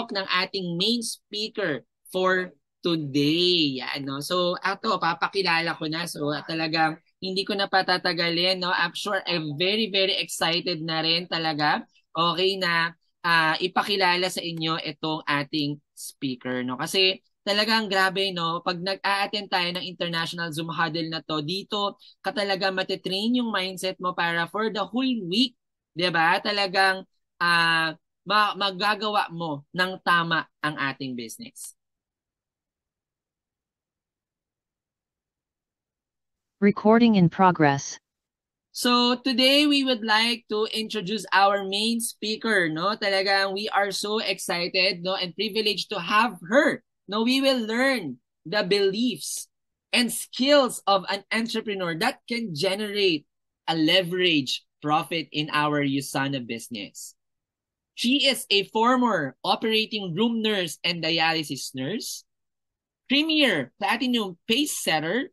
talk ng ating main speaker for today. Yan, no? So, ato, papakilala ko na. So, talagang hindi ko na patatagalin. No? I'm sure I'm very, very excited na rin talaga. Okay na ipakilala sa inyo itong ating speaker. No? Kasi talagang grabe, no? Pag nag-a-attend tayo ng international Zoom huddle na to, dito ka talaga matitrain yung mindset mo para for the whole week, di ba? Talagang magagawa mo ng tama ang ating business. Recording in progress. So today we would like to introduce our main speaker, no? Talagang we are so excited, no, and privileged to have her. No, we will learn the beliefs and skills of an entrepreneur that can generate a leverage profit in our USANA business. She is a former operating room nurse and dialysis nurse, premier platinum pace setter,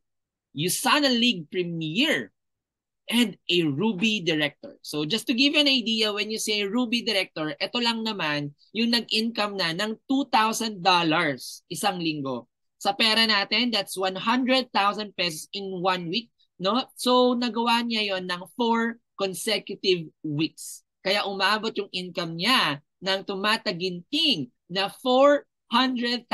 USANA League premier, and a Ruby director. So just to give you an idea, when you say Ruby director, ito lang naman yung nag-income na ng $2,000 isang linggo. Sa pera natin, that's 100,000 pesos in 1 week. No? So nagawa niya yon ng 4 consecutive weeks. Kaya umabot yung income niya ng tumataginting na 400,000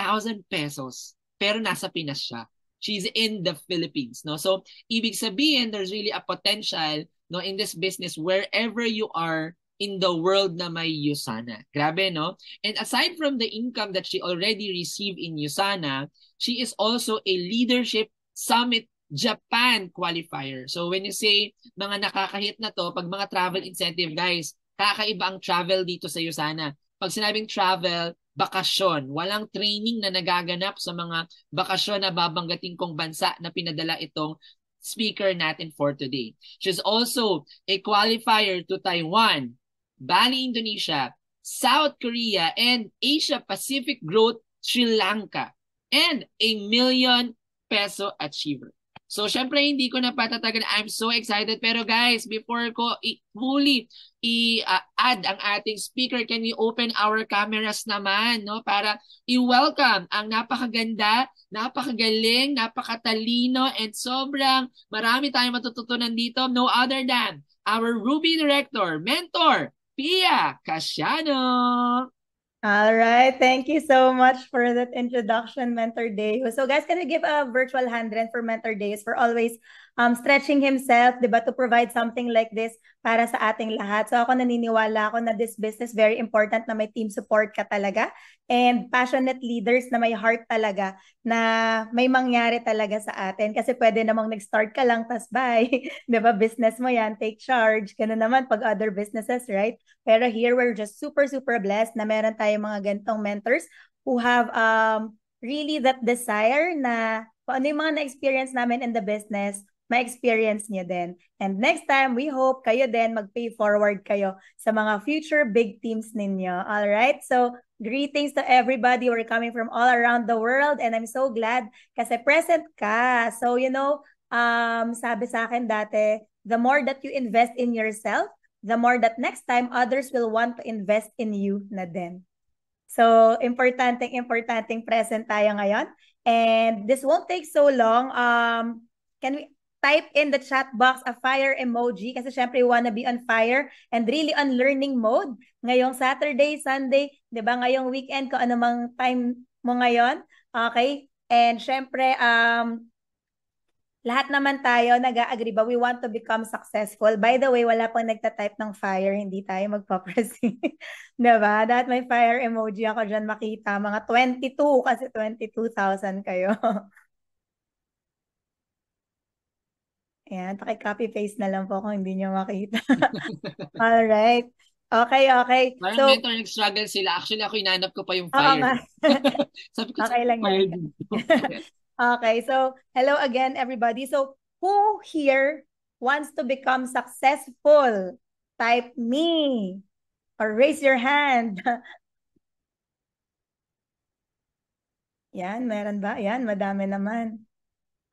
pesos. Pero nasa Pinas siya. She's in the Philippines, no? So, ibig sabihin, there's really a potential, no, in this business wherever you are in the world na may USANA. Grabe, no? And aside from the income that she already received in USANA, she is also a Leadership Summit Japan qualifier. So, when you say mga nakakahit na to, pag mga travel incentive, guys, kakaiba ang travel dito sa USANA. Pag sinabing travel, bakasyon. Walang training na nagaganap sa mga bakasyon na babanggating kong bansa na pinadala itong speaker natin for today. She's also a qualifier to Taiwan, Bali, Indonesia, South Korea, and Asia Pacific Growth, Sri Lanka, and a million peso achiever. So, syempre, hindi ko na patatagan. I'm so excited. Pero guys, before ko fully i-add ang ating speaker, can we open our cameras naman, no? Para i-welcome ang napakaganda, napakagaling, napakatalino, and sobrang marami tayong matututunan dito. No other than our Ruby Director, Mentor, Pia Casiano. All right. Thank you so much for that introduction, Mentor Deo. So guys, can we give a virtual hand rin for Mentor Deo for always stretching himself, diba, to provide something like this para sa ating lahat. So ako naniniwala ako na this business, very important na may team support ka talaga and passionate leaders na may heart talaga na may mangyari talaga sa atin. Kasi pwede namang nag-start ka lang, tas bye. Diba, business mo yan, take charge. Ganun naman pag other businesses, right? Pero here, we're just super, super blessed na meron tayong mga ganitong mentors who have really that desire na kung ano yung mga na-experience namin in the business, ma-experience niyo din. And next time, we hope kayo din mag-pay forward kayo sa mga future big teams ninyo. All right? So, greetings to everybody. We're coming from all around the world and I'm so glad kasi present ka. So, you know, sabi sa akin dati, the more that you invest in yourself, the more that next time others will want to invest in you na din. So, importanteng present tayo ngayon. And this won't take so long. Can we type in the chat box a fire emoji? Kasi syempre, we wanna be on fire and really on learning mode. Ngayong Saturday, Sunday, di ba? Ngayong weekend, kung ano mang time mo ngayon. Okay? And syempre, lahat naman tayo nag-agree ba we want to become successful. By the way, wala pang nagta-type ng fire, hindi tayo magpa-press. Diba? That may fire emoji ako dyan makita. Mga 22 kasi 22,000 kayo. Ayan, paki-copy-paste na lang po kung hindi nyo makita. Alright. Okay, okay. Parang so, mentor nag-struggle sila. Actually, ako inanap ko pa yung fire. Sabi ko, okay lang fire yan. dito. Okay, so hello again, everybody. So who here wants to become successful? Type me or raise your hand. Yan, meron ba? Yan, madami naman.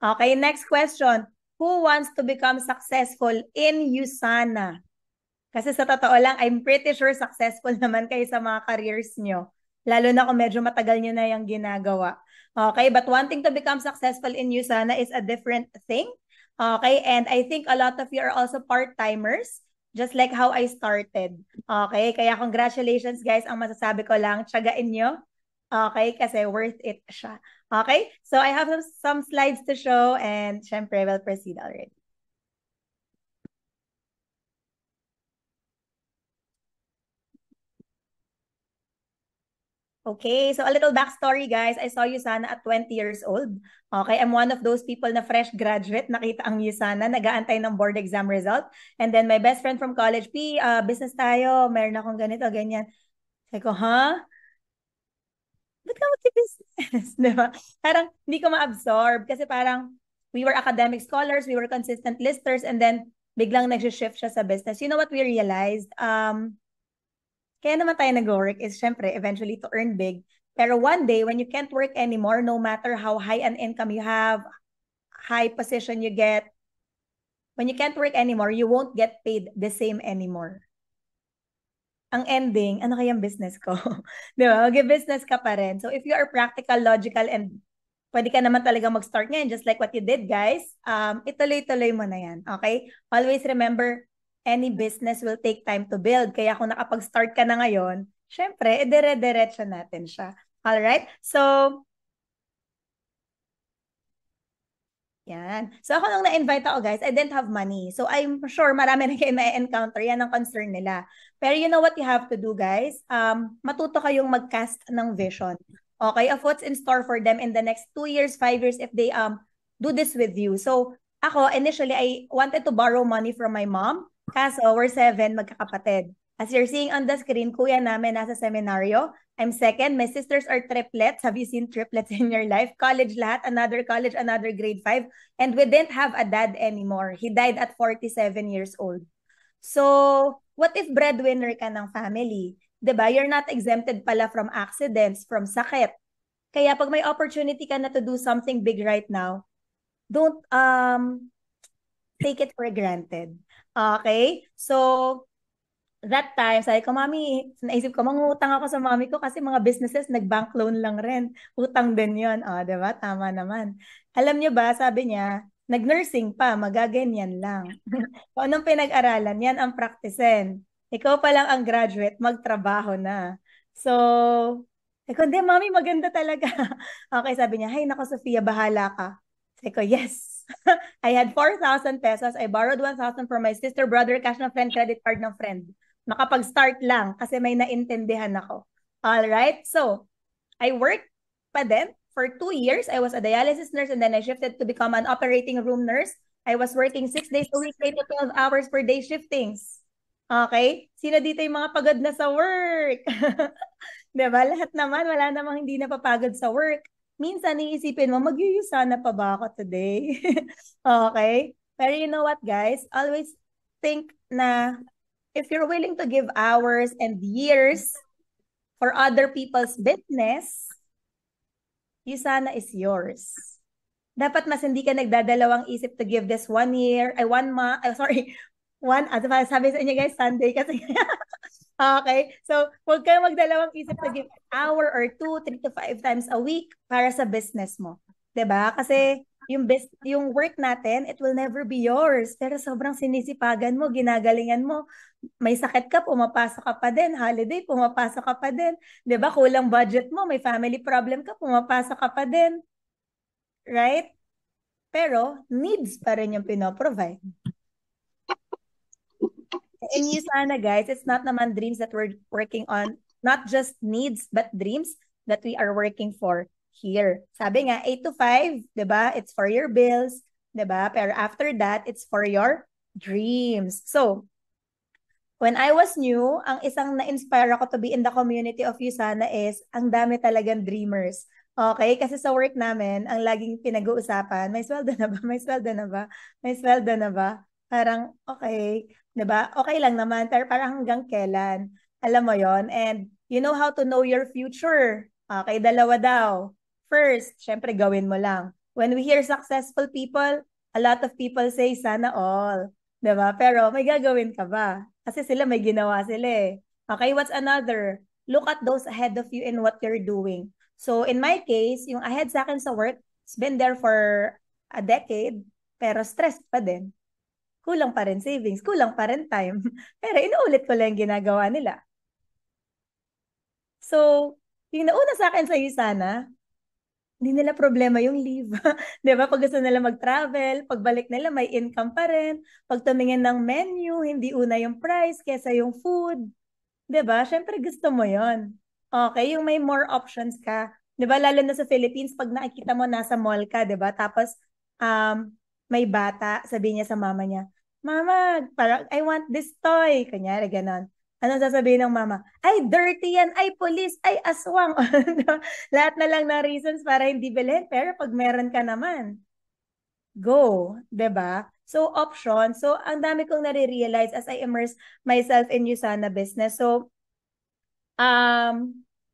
Okay, next question. Who wants to become successful in USANA? Kasi sa totoo lang, I'm pretty sure successful naman kayo sa mga careers nyo. Lalo na kung medyo matagal nyo na yung ginagawa. Okay, but wanting to become successful in USANA is a different thing. Okay, and I think a lot of you are also part-timers, just like how I started. Okay, kaya congratulations guys, ang masasabi ko lang, tiyagain nyo. Okay, kasi worth it siya. Okay, so I have some slides to show and syempre we'll proceed already. Okay, so a little backstory, guys. I saw USANA at 20 years old. Okay, I'm one of those people na fresh graduate. Nakita ang USANA, nag-aantay ng board exam result. And then my best friend from college, business tayo. Meron akong ganito, ganyan. Sabi ko, huh? Ba't ka mag-business? Diba? Parang hindi ko ma-absorb kasi parang we were academic scholars, we were consistent listers, and then biglang nag-shift siya sa business. You know what we realized? Kaya naman tayo nag-work is syempre eventually to earn big. Pero one day, when you can't work anymore, no matter how high an income you have, high position you get, when you can't work anymore, you won't get paid the same anymore. Ang ending, ano kayang business ko? Di ba? Mag-business ka pa rin. So if you are practical, logical, and pwede ka naman talaga mag-start ngayon, just like what you did, guys, ituloy-tuloy mo na yan. Okay? Always remember, any business will take time to build. Kaya kung nakapag-start ka na ngayon, syempre, dire-diretso natin siya. Alright? So, yan. So ako nung na-invite ako guys, I didn't have money. So I'm sure marami na kayo na-encounter. Yan ang concern nila. Pero you know what you have to do guys? Matuto kayong mag-cast ng vision. Okay? Of what's in store for them in the next 2 years, 5 years if they do this with you. So ako, initially, I wanted to borrow money from my mom. Kaso, we're 7 magkakapatid. As you're seeing on the screen, kuya namin nasa seminaryo. I'm second. My sisters are triplets. Have you seen triplets in your life? College lahat. Another college, another grade 5. And we didn't have a dad anymore. He died at 47 years old. So, what if breadwinner ka ng family? Diba? You're not exempted pala from accidents, from sakit. Kaya pag may opportunity ka na to do something big right now, don't take it for granted. Okay? So, that time, sabi ko, Mami, naisip ko, mangutang ako sa mami ko kasi mga businesses, nag-bank loan lang rin. Utang din yun. Diba? Tama naman. Alam niyo ba, sabi niya, nag-nursing pa, magaganyan lang. Kung anong pinag-aralan, yan ang practicein. Ikaw pa lang ang graduate, magtrabaho na. So, hindi, Mami, maganda talaga. Okay, sabi niya, hay, nako, Sofia, bahala ka. Sabi ko, yes. I had 4,000 pesos. I borrowed 1,000 from my sister, brother, cash ng friend, credit card ng friend. Makapag-start lang kasi may naintindihan ako. Alright? So, I worked pa din for 2 years. I was a dialysis nurse and then I shifted to become an operating room nurse. I was working 6 days a week, 8 to 12 hours per day shiftings. Okay? Sino dito yung mga pagod na sa work? Diba? Lahat naman, wala namang hindi napapagod sa work. Minsan, iisipin mo, mag-USANA pa ba ako today? Okay? Pero you know what, guys? Always think na if you're willing to give hours and years for other people's business, USANA is yours. Dapat mas hindi ka nagdadalawang isip to give this 1 year, 1 month, sabi sa inyo guys, Sunday kasi. Okay? So, huwag kayong magdalawang isip to give an hour or 2, 3 to 5 times a week para sa business mo. 'Di ba? Kasi yung work natin, it will never be yours. Pero sobrang sinisipagan mo, ginagalingan mo. May sakit ka, pumapasok ka pa din. Holiday, pumapasok ka pa din. 'Di ba? Kulang budget mo, may family problem ka, pumapasok ka pa din. Right? Pero, needs pa rin yung pinoprovide. In USANA, guys, it's not naman dreams that we're working on. Not just needs, but dreams that we are working for here. Sabi nga, 8 to 5, di ba? It's for your bills, di ba? Pero after that, it's for your dreams. So, when I was new, ang isang na-inspire ako to be in the community of USANA is, ang dami talagang dreamers. Okay? Kasi sa work namin, ang laging pinag-uusapan, may sweldo na ba? May sweldo na ba? May sweldo na ba? Parang, okay, diba? Okay lang naman, pero parang hanggang kailan? Alam mo yon. And you know how to know your future. Okay, dalawa daw. First, syempre gawin mo lang. When we hear successful people, a lot of people say, sana all. Diba? Pero may gagawin ka ba? Kasi sila may ginawa sila eh. Okay, what's another? look at those ahead of you in what you're doing. So in my case, yung ahead sa akin sa work, it's been there for a decade, pero stressed pa din. Kulang pa rin savings, kulang pa rin time. Pero inuulit ko lang yung ginagawa nila. So, yung nauna sa akin sa sana, hindi nila problema yung leave. Di ba? Pag gusto nila mag-travel, pagbalik nila may income pa rin. Pag tumingin ng menu, hindi una yung price kesa yung food. Di ba? Siyempre gusto mo yon. Okay, yung may more options ka. Di ba? Lalo na sa Philippines, pag nakikita mo nasa mall ka, di ba? Tapos may bata, sabi niya sa mama niya, Mama, parang, I want this toy. Kanyari, ganon. Anong sasabihin ng mama? Ay, dirty yan. Ay, police. Ay, aswang. Lahat na lang na reasons para hindi bilhin. Pero pag meron ka naman, go. 'Di ba? So, option. So, ang dami kong nare-realize as I immerse myself in Usana business. So,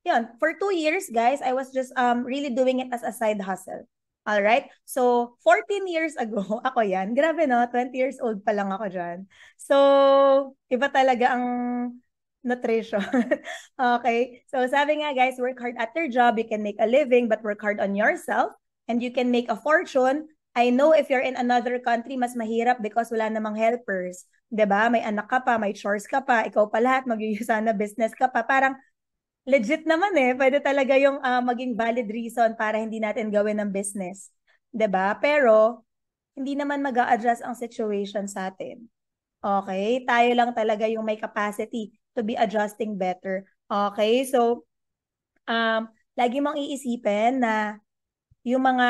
yun. For 2 years, guys, I was just really doing it as a side hustle. All right? So, 14 years ago, ako yan. Grabe, no? 20 years old pa lang ako dyan. So, iba talaga ang nutrition. Okay? So, sabi nga, guys, work hard at your job. You can make a living, but work hard on yourself. And you can make a fortune. I know if you're in another country, mas mahirap because wala namang helpers. 'Di ba? May anak ka pa, may chores ka pa, ikaw pa lahat, mag-Usana business ka pa. Parang legit naman eh. Pwede talaga yung maging valid reason para hindi natin gawin ng business. 'Di ba? Pero, hindi naman mag-a-adjust ang situation sa atin. Okay? Tayo lang talaga yung may capacity to be adjusting better. Okay? So, lagi mong iisipin na yung mga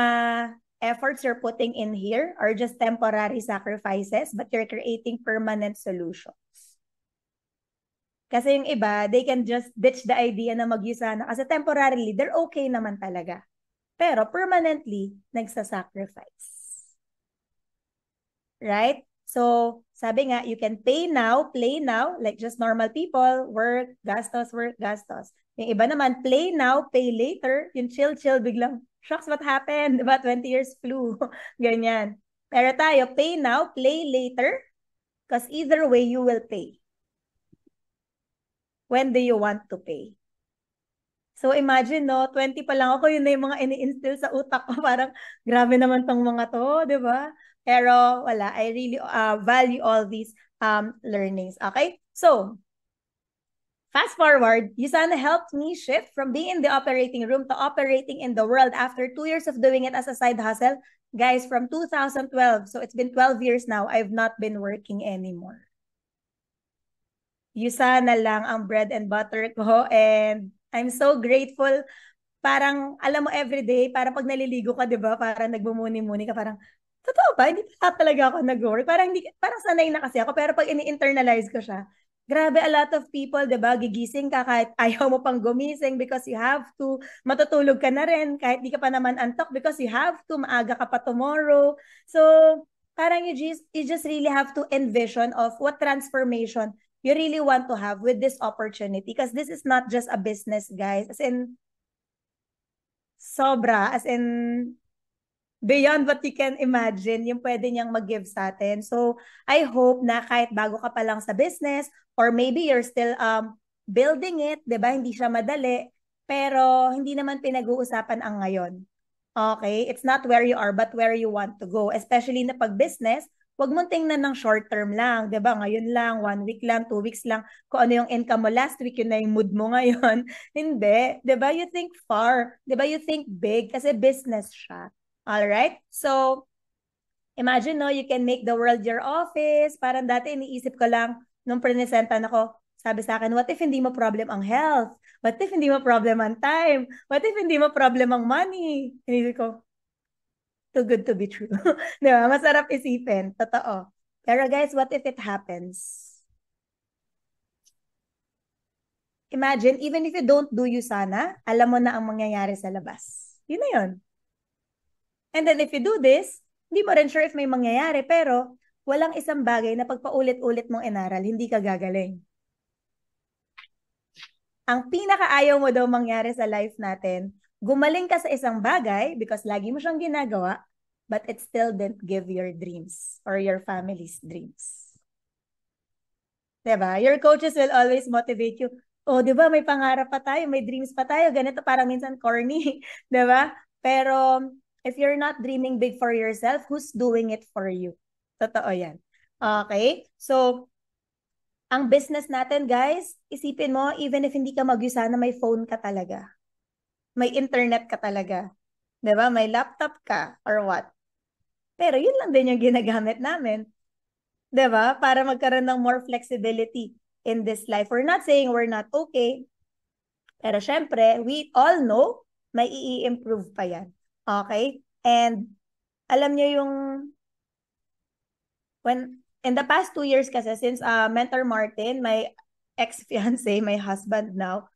efforts you're putting in here are just temporary sacrifices, but you're creating permanent solutions. Kasi yung iba, they can just ditch the idea na mag-Usana kasi temporarily, they're okay naman talaga. Pero permanently, nagsasacrifice. Right? So, sabi nga, you can pay now, play now, like just normal people, work, gastos, work, gastos. Yung iba naman, play now, pay later, yung chill, biglang, shocks, what happened? Diba? 20 years flu. Ganyan. Pero tayo, pay now, play later, because either way, you will pay. When do you want to pay? So imagine, no, 20 pa lang ako, yun na yung mga ini-instill sa utak ko. Parang, grabe naman tong mga to, di ba? Pero wala, I really value all these learnings. Okay? So, fast forward, Usana helped me shift from being in the operating room to operating in the world after 2 years of doing it as a side hustle. Guys, from 2012, so it's been 12 years now, I've not been working anymore. Usana lang ang bread and butter ko, and I'm so grateful. Parang, alam mo, everyday, parang pag naliligo ka, di ba, parang nagbumuni-muni ka, parang, totoo ba? Hindi pa talaga ako nag-work. Parang, parang sanay na kasi ako, pero pag ini-internalize ko siya, grabe, a lot of people, di ba, gigising ka kahit ayaw mo pang gumising because you have to, matutulog ka na rin kahit di ka pa naman antok because you have to, maaga ka pa tomorrow. So, parang you just really have to envision of what transformation you really want to have with this opportunity, because this is not just a business, guys. As in, sobra. As in, beyond what you can imagine, yung pwede niyang mag-give sa atin. So, I hope na kahit bago ka pa lang sa business, or maybe you're still building it, di ba? Hindi siya madali, pero hindi naman pinag-uusapan ang ngayon. Okay? It's not where you are, but where you want to go. Especially na pag-business, wag mong tingnan ng short term lang, 'di ba? Ngayon lang, 1 week lang, 2 weeks lang. Kung ano yung income mo last week, yun na yung mood mo ngayon. Hindi, 'di ba? You think far, 'di ba? You think big kasi business siya. All right? So, imagine, no, you can make the world your office. Parang dati iniisip ko lang nung presentan ako, sabi sa akin, what if hindi mo problem ang health? What if hindi mo problem ang time? What if hindi mo problem ang money? Iniisip ko, too good to be true. Di ba? Masarap isipin. Totoo. Pero guys, what if it happens? Imagine, even if you don't do Usana, alam mo na ang mangyayari sa labas. Yun na yun. And then if you do this, hindi mo rin sure if may mangyayari, pero walang isang bagay na pagpaulit-ulit mong inaral, hindi ka gagaling. Ang pinakaayaw mo daw mangyari sa life natin, gumaling ka sa isang bagay because lagi mo siyang ginagawa, but it still didn't give your dreams or your family's dreams. Diba? Your coaches will always motivate you. O, di ba, may pangarap pa tayo, may dreams pa tayo, ganito parang minsan corny, di ba? Pero if you're not dreaming big for yourself, who's doing it for you? Totoo yan. Okay? So, ang business natin, guys, isipin mo, even if hindi ka mag-usana, may phone ka talaga. May internet ka talaga. Di ba? May laptop ka or what? Pero yun lang din yung ginagamit namin. Di ba? Para magkaroon ng more flexibility in this life. We're not saying we're not okay. Pero syempre, we all know may i-improve pa yan. Okay? And alam niyo yung when in the past 2 years kasi since Mentor Martin, my ex-fiance, my husband now,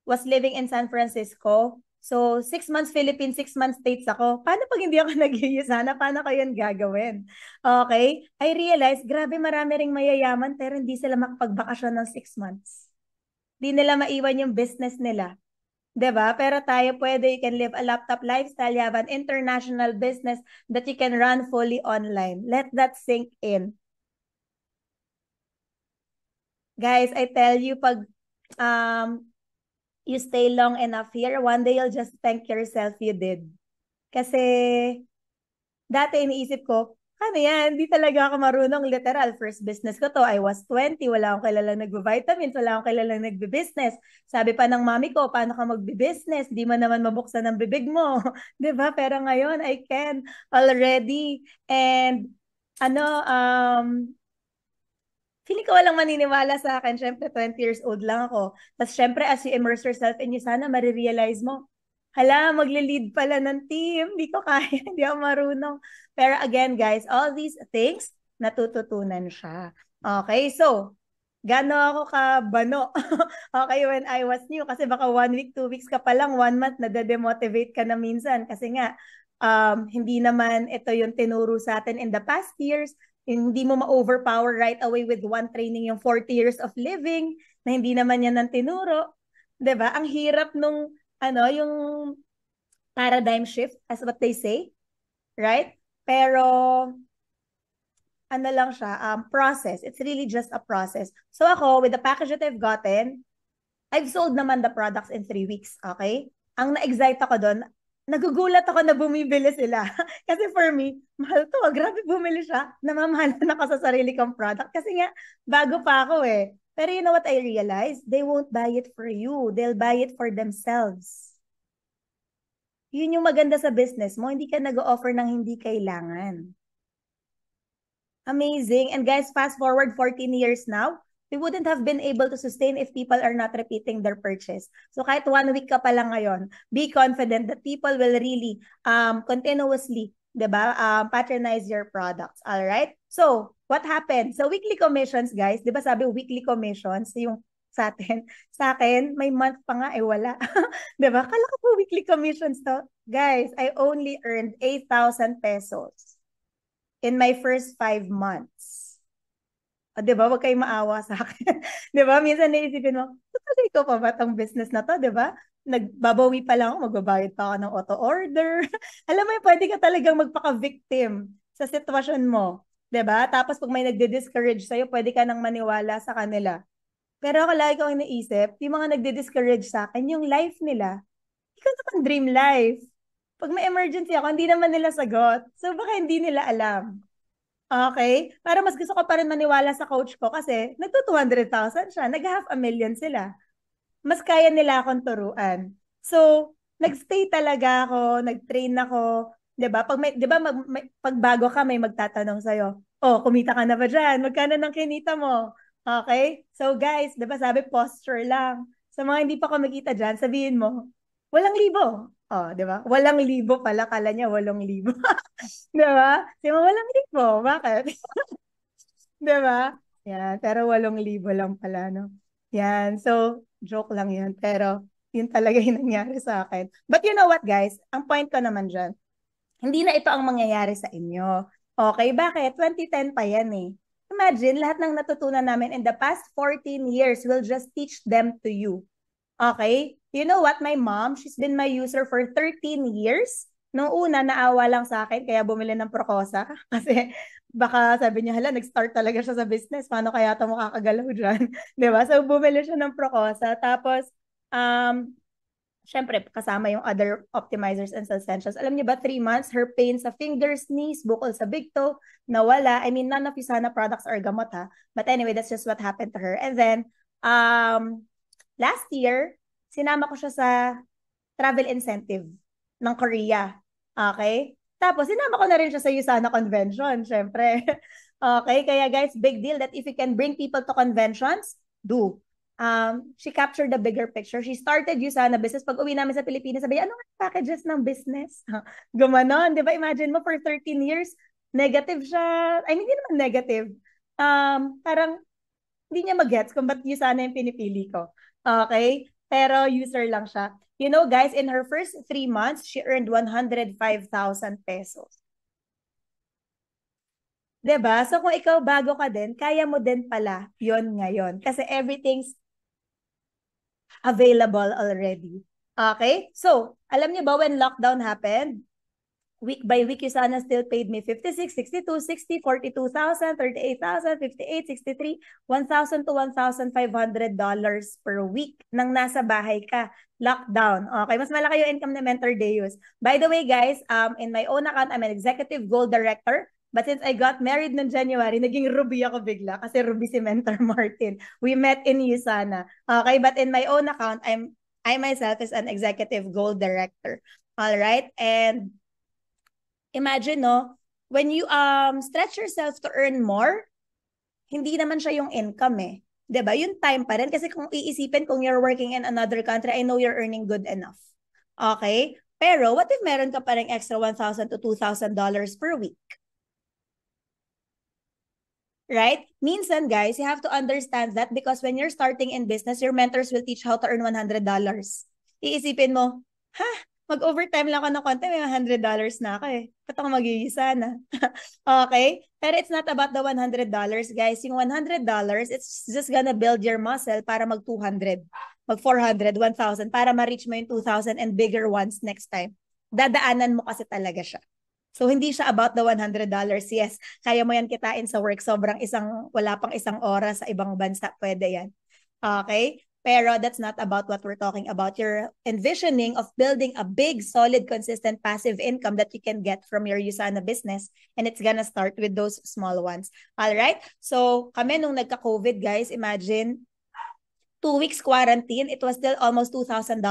was living in San Francisco. So, 6 months Philippines, 6 months States ako. Paano pag hindi ako nag-iisana? Paano ko yun gagawin? Okay? I realized, grabe marami ring mayayaman pero hindi sila makapagbakasyon ng 6 months. Hindi nila maiwan yung business nila. 'Di ba? Pero tayo pwede, you can live a laptop lifestyle, you have an international business that you can run fully online. Let that sink in. Guys, I tell you, pag you stay long enough here, one day you'll just thank yourself you did. Kasi dati iniisip ko, ano yan, hindi talaga ako marunong literal. First business ko to, I was 20, wala akong kilalang nagbe-vitamins, wala akong kilalang nagbe-business. Sabi pa ng mami ko, paano ka magbe-business? Di man naman mabuksan ang bibig mo. 'Di ba? Pero ngayon, I can already. And ano, feeling ko walang maniniwala sa akin. Syempre, 20 years old lang ako. Tapos syempre, as you immerse yourself in you, sana marirealize mo, hala, magle-lead pala ng team. Hindi ko kaya, hindi ako marunong. Pero again, guys, all these things, natututunan siya. Okay, so, gano ako kabano? Okay, when I was new, kasi baka 1 week, 2 weeks ka pa lang, 1 month, nade-demotivate ka na minsan. Kasi nga, hindi naman ito yung tinuro sa atin in the past years. Hindi mo ma-overpower right away with one training yung 40 years of living, na hindi naman yan ang tinuro. 'Di ba? Ang hirap nung, yung paradigm shift, as what they say, right? Pero, lang siya, process. It's really just a process. So ako, with the package that I've gotten, I've sold naman the products in 3 weeks, okay? Ang na-excite ako doon, nagugulat ako na bumibili sila. Kasi for me, mahal to. Grabe bumili siya. Namamahalan ako sa sarili kong product. Kasi nga, bago pa ako eh. Pero you know what I realized? They won't buy it for you. They'll buy it for themselves. Yun yung maganda sa business mo. Hindi ka nag-offer ng hindi kailangan. Amazing. And guys, fast forward 14 years now, we wouldn't have been able to sustain if people are not repeating their purchase. So kahit 1 week ka pa lang ngayon, be confident that people will really continuously, 'di ba, patronize your products. All right? So, what happened? So weekly commissions, guys, 'di ba sabi weekly commissions, yung sa atin, sa akin, may month pa nga, wala. 'Di ba? Kala ko po weekly commissions to. Guys, I only earned 8,000 pesos in my first 5 months. 'Di ba? Wag kayong maawa sa akin. 'Di ba? Minsan naisipin mo, tuloy ko pa ba tong business na to, 'di ba? Nagbabawi pa lang ako, magbabayad pa ako ng auto order. Alam mo, pwede ka talagang magpaka-victim sa sitwasyon mo, 'di ba? Tapos pag may nagde-discourage sa'yo, pwede ka nang maniwala sa kanila. Pero ako lagi ko iniisip, yung mga nagde-discourage sa akin, yung life nila, ikaw naman dream life. Pag may emergency ako, hindi naman nila sagot. So baka hindi nila alam. Okay? Para mas gusto ko pa rin maniwala sa coach ko kasi nagto-200,000 siya, nag-500,000 sila. Mas kaya nila akong turuan. So, nagstay talaga ako, nag-train ako, 'di ba? Pag 'di ba pag bago ka may magtatanong sa iyo, "Oh, kumita ka na ba diyan? Magkano nang kinita mo?" Okay? So guys, 'di ba sabi posture lang. Sa mga hindi pa kumikita diyan, sabihin mo, "Walang libo." Oh, 'di ba? Walang libo pala, kala niya 8,000. 'Di ba? Di ba walang libo? Bakit? 'Di ba? Yan, pero 8,000 lang pala, no? Yan, so, joke lang yun. Pero, yun talaga yung nangyari sa akin. But you know what, guys? Ang point ko naman dyan, hindi na ito ang mangyayari sa inyo. Okay, bakit? 2010 pa yan eh. Imagine, lahat ng natutunan namin in the past 14 years will just teach them to you. Okay? You know what? My mom, she's been my user for 13 years. Nung una, naawa lang sa akin, kaya bumili ng Procosa. Kasi baka sabi niya, hala, nag-start talaga siya sa business. Paano kaya ito makakagalaw dyan? Diba? So, bumili siya ng Procosa. Tapos, syempre, kasama yung other optimizers and essentials. Alam niyo ba, 3 months, her pain sa fingers, knees, bukol sa big toe, nawala. I mean, none of Usana products are gamot, ha? But anyway, that's just what happened to her. And then, last year, sinama ko siya sa travel incentive ng Korea. Okay? Tapos, sinama ko na rin siya sa Usana Convention, syempre. Okay? Kaya guys, big deal that if you can bring people to conventions, do. She captured the bigger picture. She started Usana business. Pag uwi namin sa Pilipinas, sabi, ano nga packages ng business? Gumanon, di ba? Imagine mo, for 13 years, negative siya. I mean, hindi naman negative. Parang, hindi niya mag-gets kung ba't Usana yung pinipili ko. Okay? Pero user lang siya. You know, guys, in her first 3 months, she earned 105,000 pesos. Diba? So, kung ikaw bago ka din, kaya mo din pala yon ngayon. Kasi everything's available already. Okay? So, alam niyo ba when lockdown happened? Week by week, Usana still paid me 56, 62, 60, 42,000, 38,000, 58, 63, 1,000 to $1,500 per week nang nasa bahay ka. Lockdown. Okay, mas malaki yung income ni Mentor Deus. By the way, guys, in my own account, I'm an executive goal director. But since I got married noong January, naging Ruby ako bigla kasi Ruby si Mentor Martin. We met in Usana. Okay, but in my own account, I myself is an executive goal director. All right, and imagine, no, when you stretch yourself to earn more, hindi naman siya yung income eh. 'Di ba? Yung time pa rin. Kasi kung iisipin, kung you're working in another country, I know you're earning good enough. Okay? Pero what if meron ka pa rin extra $1,000 to $2,000 per week? Right? Minsan, guys, you have to understand that because when you're starting in business, your mentors will teach how to earn $100. Iisipin mo, ha? Mag-overtime lang ako ng konti, may $100 na ako eh. Ba't ako mag-iisa na? Okay? Pero it's not about the $100, guys. Yung $100, it's just gonna build your muscle para mag-200, mag-400, 1,000, para ma-reach mo yung 2,000 and bigger ones next time. Dadaanan mo kasi talaga siya. So, hindi siya about the $100. Yes, kaya mo yan kitain sa work. Wala pang isang oras sa ibang bansa. Pwede yan. Okay? Pero that's not about what we're talking about. You're envisioning of building a big, solid, consistent, passive income that you can get from your Usana business. And it's gonna start with those small ones. All right? So, kami nung nagka-COVID, guys, imagine, 2 weeks quarantine, it was still almost $2,000.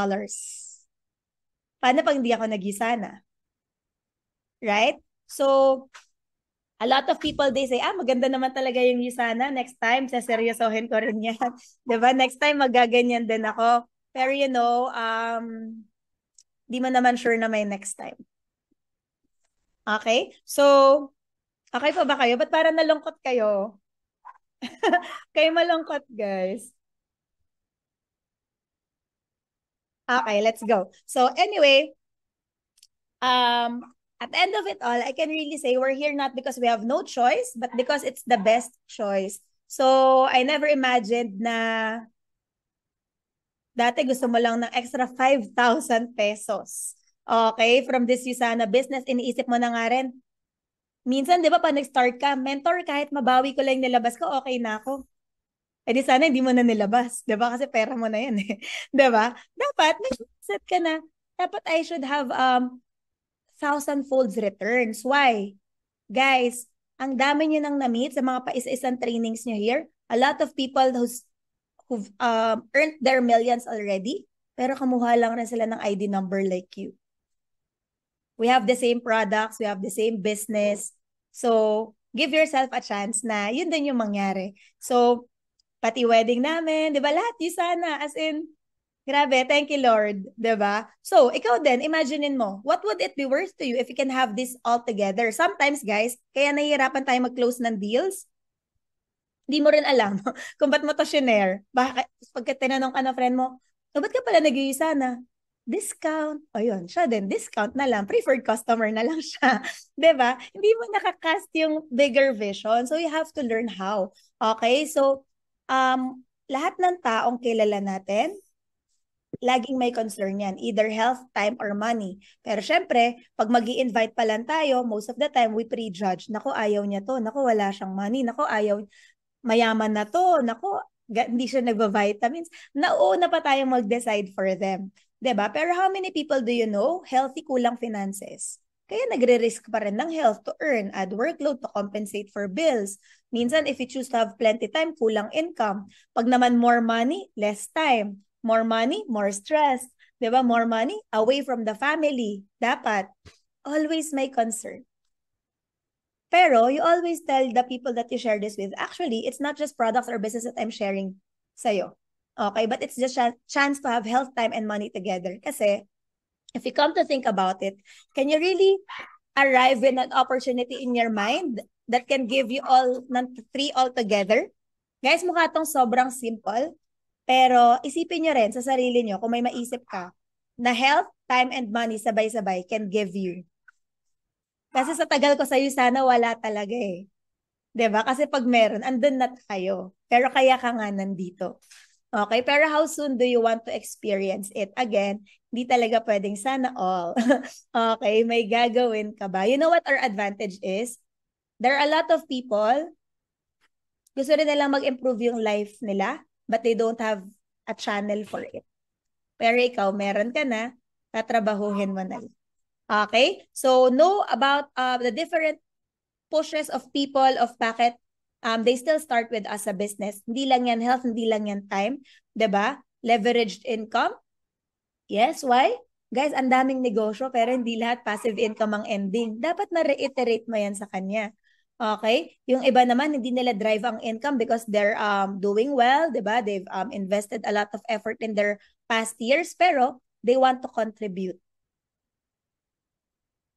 Paano pag hindi ako nag-Usana? Right? So, a lot of people, they say, maganda naman talaga yung Usana. Next time, saseryosohin ko rin yan. Diba? Next time, magaganyan din ako. Pero you know, di mo naman sure na may next time. Okay? So, okay pa ba kayo? Ba't parang nalungkot kayo? Kayo malungkot, guys. Okay, let's go. So, anyway, at the end of it all, I can really say we're here not because we have no choice, but because it's the best choice. So, I never imagined na dati gusto mo lang ng extra 5,000 pesos. Okay? From this Usana business, iniisip mo na nga rin. Minsan, di ba, pag nag-start ka, mentor, kahit mabawi ko lang nilabas ko, okay na ako. Eh di sana hindi mo na nilabas. Di ba? Kasi pera mo na yan eh. Di ba? Dapat, nag-set ka na. Dapat I should have 1,000-fold returns. Why? Guys, ang dami nyo nang na-meet sa mga paisa-isang trainings nyo here. A lot of people who've earned their millions already, pero kamuha lang rin sila ng ID number like you. We have the same products, we have the same business. So, give yourself a chance na yun din yung mangyari. So, pati wedding namin, di ba? Lahat Usana, as in, grabe, thank you, Lord. Diba? So, ikaw din, imaginein mo, what would it be worth to you if you can have this all together? Sometimes, guys, kaya nahihirapan tayo mag-close ng deals, di mo rin alam kung ba't mo to shinare. Bakit? Pagka tinanong ka na friend mo, ba't ka pala nag-Usana? Discount. O yun, siya din, discount na lang. Preferred customer na lang siya. Diba? Hindi mo nakakast yung bigger vision. So, you have to learn how. Okay? So, lahat ng taong kilala natin, laging may concern yan, either health, time, or money. Pero syempre, pag mag-i-invite pa lang tayo, most of the time, we prejudge. Naku, ayaw niya to. Naku, wala siyang money. Naku, ayaw, mayaman na to. Naku, hindi siya nagva-vitamins. Nauna pa tayong mag-decide for them. 'Di ba? Pero how many people do you know healthy kulang finances? Kaya nagre-risk pa rin ng health to earn, add workload to compensate for bills. Minsan, if you choose to have plenty time, kulang income. Pag naman more money, less time. More money, more stress. 'Di ba? More money, away from the family. Dapat, always may concern. Pero you always tell the people that you share this with, actually, it's not just products or business that I'm sharing sa'yo. Okay? But it's just a chance to have health, time, and money together. Kasi, if you come to think about it, can you really arrive with an opportunity in your mind that can give you all three all together? Guys, mukha tong sobrang simple. Pero isipin nyo rin sa sarili nyo, kung may maisip ka, na health, time, and money sabay-sabay can give you. Kasi sa tagal ko sa'yo, sana wala talaga eh. 'Di ba? Kasi pag meron, andun na tayo. Pero kaya ka nga nandito. Okay? Pero how soon do you want to experience it? Again, hindi talaga pwedeng sana all. Okay? May gagawin ka ba? You know what our advantage is? There are a lot of people, gusto rin nilang mag-improve yung life nila, but they don't have a channel for it. Pero ikaw, meron ka na, tatrabahuhin mo na lang. Okay? So, know about the different pushes of people, of bakit they still start with as a business. Hindi lang yan health, hindi lang yan time. 'Di ba? Leveraged income. Yes, why? Guys, ang daming negosyo pero hindi lahat passive income ang ending. Dapat na-reiterate mo yan sa kanya. Okay? Yung iba naman, hindi nila drive ang income because they're doing well, 'di ba? They've invested a lot of effort in their past years pero they want to contribute.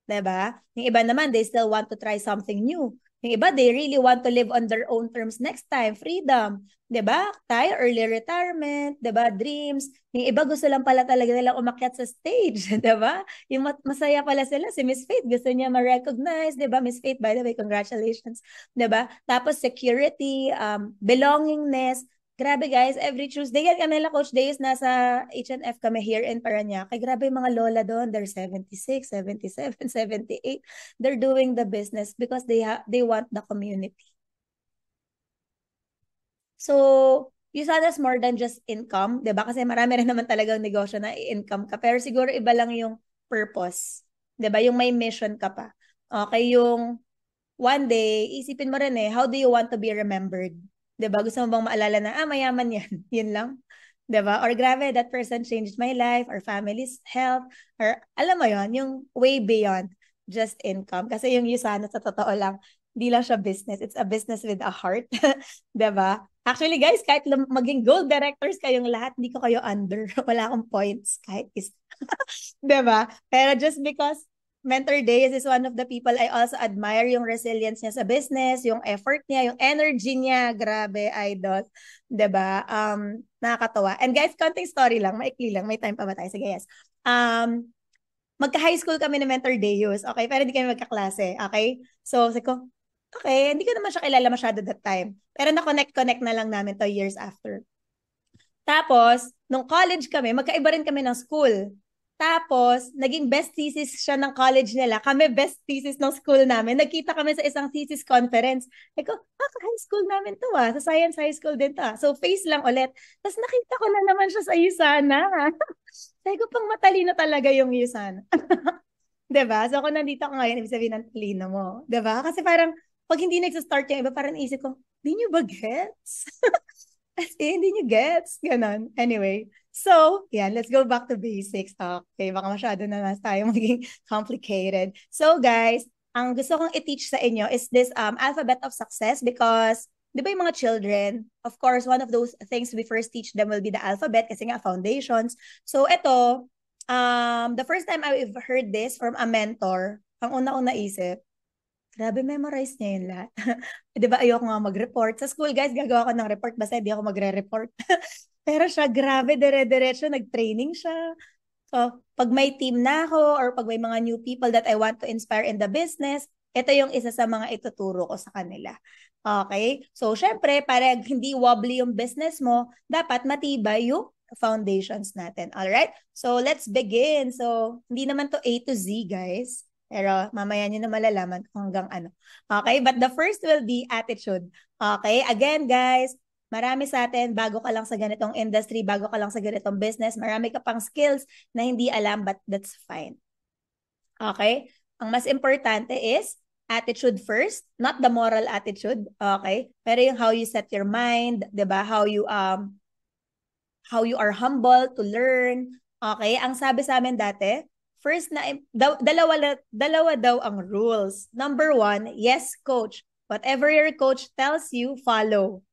'Di ba? Yung iba naman, they still want to try something new. Yung iba, they really want to live on their own terms next time. Freedom. 'Di ba? Tayo, early retirement. 'Di ba? Dreams. Yung iba, gusto lang pala talaga nilang umakyat sa stage. 'Di ba? Yung masaya pala sila. Si Miss Faith, gusto niya ma-recognize. 'Di ba? Miss Faith, by the way, congratulations. 'Di ba? Tapos security, belongingness. Grabe guys, every Tuesday, yan kanila Coach Days, nasa H&F kami here in Parañaque. Grabe yung mga lola doon, they're 76, 77, 78. They're doing the business because they want the community. So, USANA is more than just income, 'di ba? Kasi marami rin naman talagang negosyo na i-income ka. Pero siguro iba lang yung purpose. 'Di ba? Yung may mission ka pa. Okay, yung one day, isipin mo rin how do you want to be remembered? 'Di ba? Gusto mo bang maalala na, mayaman yan. Yun lang. 'Di ba? Or grabe, that person changed my life, or family's health, or alam mo yon, yung way beyond just income. Kasi yung USANA, sa totoo lang, hindi lang siya business. It's a business with a heart. 'Di ba? Actually, guys, kahit maging gold directors kayong lahat, hindi ko kayo under. Wala akong points kahit is. 'Di ba? Pero just because Mentor Days is one of the people I also admire, yung resilience niya sa business, yung effort niya, yung energy niya, grabe, idol. 'Di ba? Nakakatawa. And guys, konting story lang, maikli lang, may time pa ba tayo? Sige, yes. Magka-high school kami ni Mentor Deus, okay? Pero hindi kami magkaklase, okay? So, sabi ko, okay, hindi ko naman siya kilala masyado that time. Pero na-connect na lang namin 2 years after. Tapos, nung college kami, magkaiba rin kami ng school. Tapos, naging best thesis siya ng college nila. Kami best thesis ng school namin. Nagkita kami sa isang thesis conference. Eko, high school namin to Sa science high school din to So, face lang ulit. Tapos nakita ko na naman siya sa USANA. Sabi ko, pang matalino talaga yung USANA. 'Di ba? So, kung nandito ako ngayon, ibig sabihin ng talino mo. 'Di ba? Kasi parang, pag hindi nagsa-start yung iba, parang isip ko, di nyo ba gets? As in, hindi nyo gets? Ganon. Anyway. So, yeah, let's go back to basics. Okay, baka masyado na tayo maging complicated. So, guys, ang gusto kong i-teach sa inyo is this alphabet of success because, di ba yung mga children, of course, one of those things we first teach them will be the alphabet kasi nga foundations. So, ito, the first time I've heard this from a mentor, ang una-una isip, grabe, memorize niya yun lahat. Di ba, ayoko nga mag-report. Sa school, guys, gagawa ko ng report, basta hindi ako magre-report. Pero siya, grabe, dire-diretso, nag-training siya. So, pag may team na ako, or pag may mga new people that I want to inspire in the business, ito yung isa sa mga ituturo ko sa kanila. Okay? So, syempre, para hindi wobbly yung business mo, dapat matibay yung foundations natin. Alright? So, let's begin. So, hindi naman to A to Z, guys. Pero mamaya nyo na malalaman kung hanggang ano. Okay? But the first will be attitude. Okay? Again, guys, marami sa atin, bago ka lang sa ganitong industry, bago ka lang sa ganitong business, marami ka pang skills na hindi alam, but that's fine. Okay? Ang mas importante is attitude first, not the moral attitude, okay? Pero yung how you set your mind, 'di ba? How you are humble to learn. Okay? Ang sabi sa amin dati, first na dalawa daw ang rules. Number 1, yes, coach. Whatever your coach tells you, follow.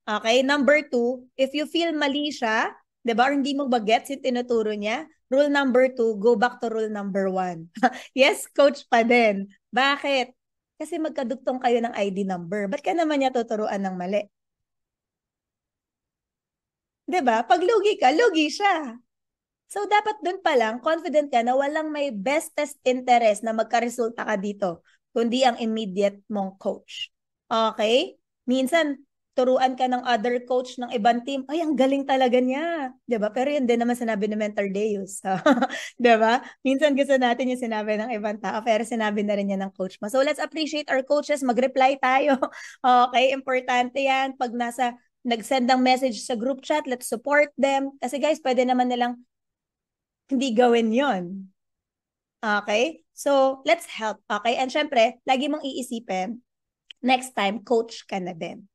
Okay? Number 2, if you feel mali siya, 'di ba? Or hindi mo bagets yung tinuturo niya, rule number 2, go back to rule number 1. Yes, coach pa din. Bakit? Kasi magkadugtong kayo ng ID number. Ba't ka naman niya tuturuan ng mali? 'Di ba? Pag lugi ka, lugi siya. So, dapat dun pa lang, confident ka na walang may bestest interest na magkaresulta ka dito, kundi ang immediate mong coach. Okay? Minsan, turuan ka ng other coach ng ibang team, ay, ang galing talaga niya. 'Di ba? Pero yun din naman sinabi ni Mentor Deus. 'Di ba? Minsan gusto natin yung sinabi ng ibang tao, pero sinabi na rin yan ng coach mo. So, let's appreciate our coaches. Mag-reply tayo. Okay? Importante yan. Pag nag-send ng message sa group chat, let's support them. Kasi guys, pwede naman nilang hindi gawin yon. Okay? So, let's help. Okay? And syempre, lagi mong iisipin, next time, coach ka na din.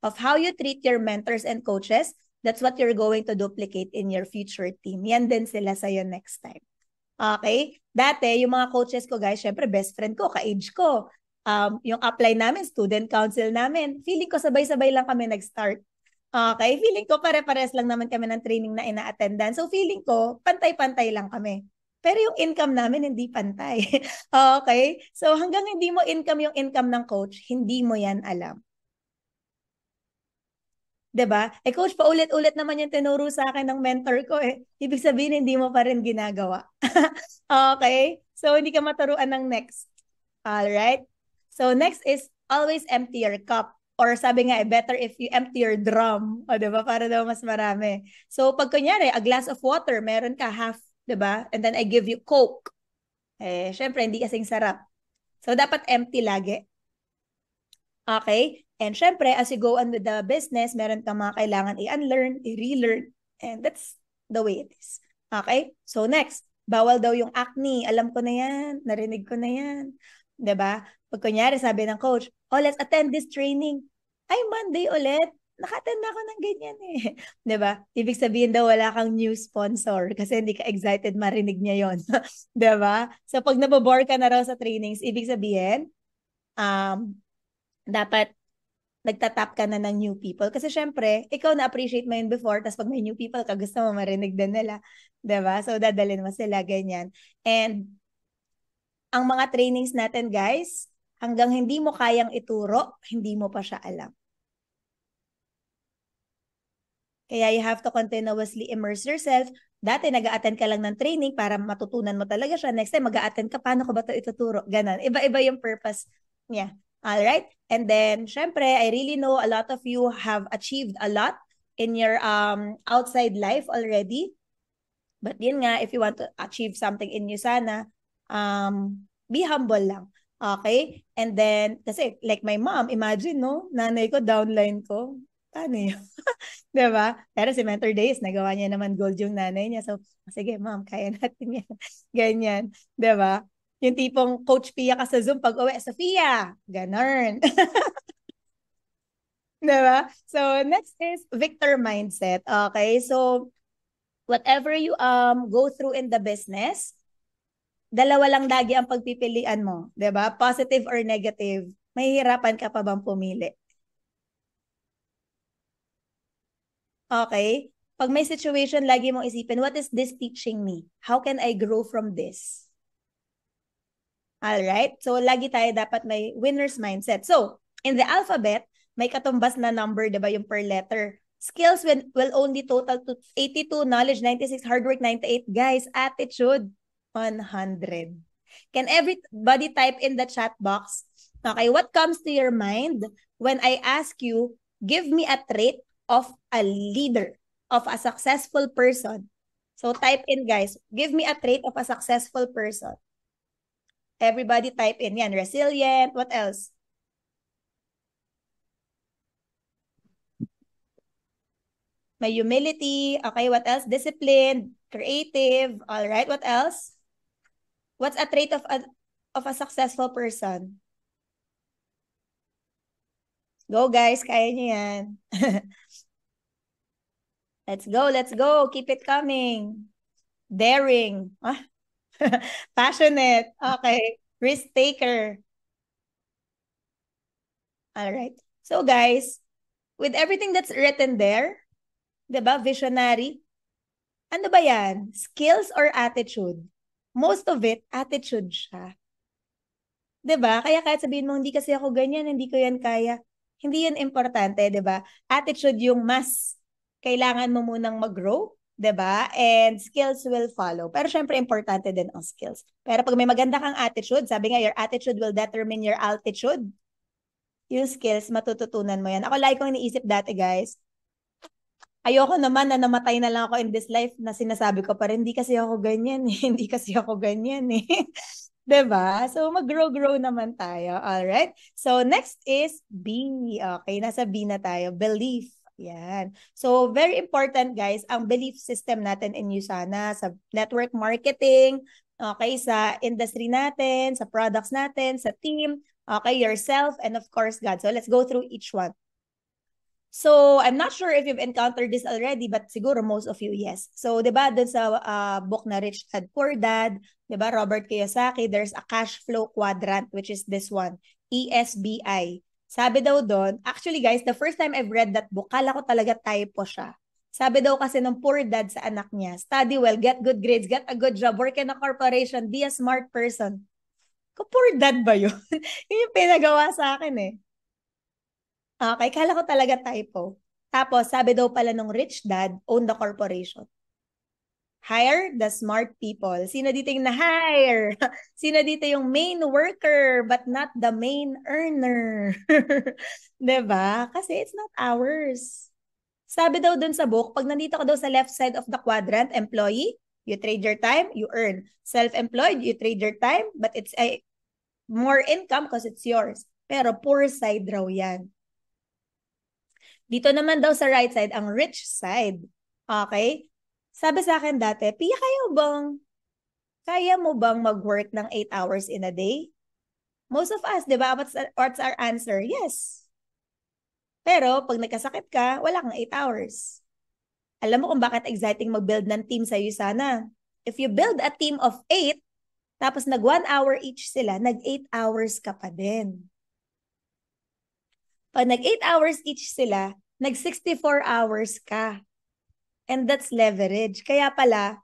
Of how you treat your mentors and coaches, that's what you're going to duplicate in your future team. Yan din sila sa'yo next time. Okay? Dati, yung mga coaches ko, guys, syempre, best friend ko, ka-age ko. Yung apply namin, student council namin, feeling ko sabay-sabay lang kami nag-start. Okay? Feeling ko pare-pares lang naman kami ng training na ina-attendan. So, feeling ko, pantay-pantay lang kami. Pero yung income namin, hindi pantay. Okay? So, hanggang hindi mo income yung income ng coach, hindi mo yan alam. 'Di ba? Eh coach, paulit-ulit naman yung tinuro sa akin ng mentor ko eh. Ibig sabihin, hindi mo pa rin ginagawa. Okay? So, hindi ka maturuan ng next. Alright? So, next is always empty your cup. Or sabi nga, better if you empty your drum. O, 'di ba? Para daw mas marami. So, pag kunyari, a glass of water, meron ka half, 'di ba? And then I give you Coke. Eh, syempre, hindi kasing sarap. So, dapat empty lagi. Okay? And syempre, as you go on with the business, meron kang mga kailangan i-unlearn, i-relearn, and that's the way it is. Okay? So next, bawal daw yung acne. Alam ko na yan. Narinig ko na yan. 'Di ba? Pag kunyari, sabi ng coach, oh, let's attend this training. Ay, Monday ulit. Naka-attend na ako ng ganyan eh. 'Di ba? Ibig sabihin daw wala kang new sponsor kasi hindi ka excited marinig niya yon. 'Di ba? So pag nabobore ka na raw sa trainings, ibig sabihin, dapat nagtatap ka na ng new people. Kasi syempre, ikaw na-appreciate mo yun before, tapos pag may new people ka, gusto mo marinig din nila. 'Di ba? So, dadalhin mo sila, ganyan. And, ang mga trainings natin, guys, hanggang hindi mo kayang ituro, hindi mo pa siya alam. Kaya you have to continuously immerse yourself. Dati, nag-a-attend ka lang ng training para matutunan mo talaga siya. Next time, mag-a-attend ka, paano ko ba ito ituturo? Ganon. Iba-iba yung purpose niya. Alright? And then, syempre, I really know a lot of you have achieved a lot in your outside life already. But yun nga, if you want to achieve something in you sana, be humble lang. Okay? And then, kasi like my mom, imagine, no? Nanay ko, downline ko. Paano yun? Diba? Pero si Mentor Days, nagawa niya naman gold yung nanay niya. So, sige, ma'am, kaya natin yan. Ganyan. Diba? Yung tipong Coach Pia ka sa Zoom, pag uwi, Sofia, ganun. Diba? So, next is victor mindset. Okay? So, whatever you go through in the business, dalawa lang lagi ang pagpipilian mo. Diba? Positive or negative. Mahihirapan ka pa bang pumili? Okay? Pag may situation, lagi mong isipin, what is this teaching me? How can I grow from this? Alright? So, lagi tayo dapat may winner's mindset. So, in the alphabet, may katumbas na number, diba, yung per letter. Skills will only total to 82, knowledge 96, hard work 98. Guys, attitude 100. Can everybody type in the chat box? Okay, what comes to your mind when I ask you, give me a trait of a leader? of a successful person. So type in, guys. Give me a trait of a successful person. Everybody type in. Yan, resilient. What else? May humility. Okay, what else? Disciplined, creative. All right, what else? What's a trait of a successful person? Go, guys. Kaya niyo yan. Let's go, let's go. Keep it coming. Daring. Ah. Passionate. Okay. Risk taker. All right. So, guys, with everything that's written there, diba, visionary, ano ba yan? Skills or attitude? Most of it, attitude siya. Diba? Kaya kahit sabihin mo, hindi kasi ako ganyan, hindi ko yan kaya. Hindi yan importante, diba? Attitude yung mas kailangan mo munang mag-grow, diba? And skills will follow. Pero syempre, importante din ang skills. Pero pag may maganda kang attitude, sabi nga, your attitude will determine your altitude. Yung skills, matututunan mo yan. Ako lagi kong iniisip dati, guys. Ayoko naman na namatay na lang ako in this life na sinasabi ko pa rin, hindi kasi ako ganyan eh. Hindi kasi ako ganyan eh. Diba? So, mag-grow-grow naman tayo. Alright? So, next is B. Okay, nasa B na tayo. Belief. Yan. So, very important, guys, ang belief system natin in USANA sa network marketing, okay, sa industry natin, sa products natin, sa team, okay, yourself, and of course, God. So, let's go through each one. So, I'm not sure if you've encountered this already, but siguro most of you, yes. So, di ba, dun sa book na Rich Dad, Poor Dad, di ba, Robert Kiyosaki, there's a cash flow quadrant, which is this one, ESBI. Sabi daw doon, actually guys, the first time I've read that book, kala ko talaga typo siya. Sabi daw kasi ng poor dad sa anak niya, study well, get good grades, get a good job, work in a corporation, be a smart person. Ko poor dad ba yun? Yun yung pinagawa sa akin eh. Okay, kala ko talaga typo. Tapos, sabi daw pala nung rich dad, own the corporation. Hire the smart people. Sino dito yung na-hire? Sino dito yung main worker but not the main earner? Diba? Kasi it's not ours. Sabi daw dun sa book, pag nandito ka daw sa left side of the quadrant, employee, you trade your time, you earn. Self-employed, you trade your time, but it's more income because it's yours. Pero poor side raw yan. Dito naman daw sa right side, ang rich side. Okay? Sabi sa akin dati, Pia, kaya mo bang mag-work ng 8 hours in a day? Most of us, di ba? What's our answer? Yes. Pero pag nagkasakit ka, wala kang 8 hours. Alam mo kung bakit exciting mag-build ng team sa USANA? If you build a team of 8, tapos nag 1 hour each sila, nag 8 hours ka pa din. Pag nag 8 hours each sila, nag 64 hours ka. And that's leverage. Kaya pala,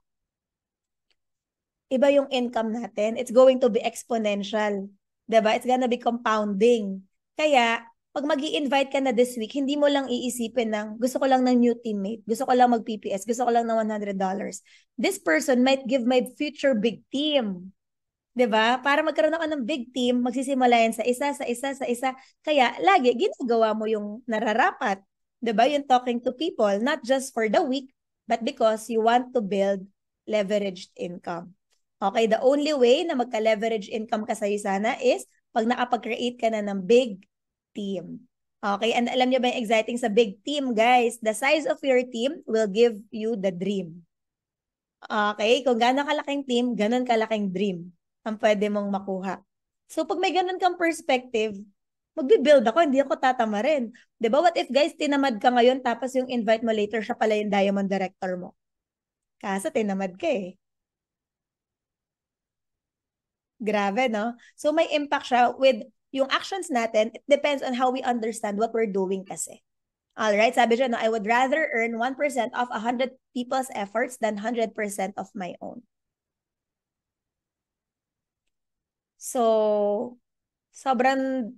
iba yung income natin. It's going to be exponential. Diba? It's gonna be compounding. Kaya, pag mag-i-invite ka na this week, hindi mo lang iisipin ng, gusto ko lang ng new teammate, gusto ko lang mag-PPS, gusto ko lang ng $100. This person might give my future big team. 'Di ba? Para magkaroon ako ng big team, magsisimula yan sa isa. Kaya lagi ginagawa mo yung nararapat. 'Di ba? Yung talking to people, not just for the week, but because you want to build leveraged income. Okay, the only way na magka-leverage income ka sa USANA is pag nakapag-create ka na ng big team. Okay, and alam niyo ba yung exciting sa big team, guys? The size of your team will give you the dream. Okay, kung gaano kalaking team, ganon kalaking dream ang pwede mong makuha. So, pag may ganun kang perspective, magbibuild ako, hindi ako tatamarin. Diba? What if, guys, tinamad ka ngayon, tapos yung invite mo later, siya pala yung diamond director mo. Kaso, tinamad ka eh. Grabe, no? So, may impact siya with yung actions natin. It depends on how we understand what we're doing kasi. Alright, sabi siya, no, I would rather earn 1% of 100 people's efforts than 100% of my own. So, sobrang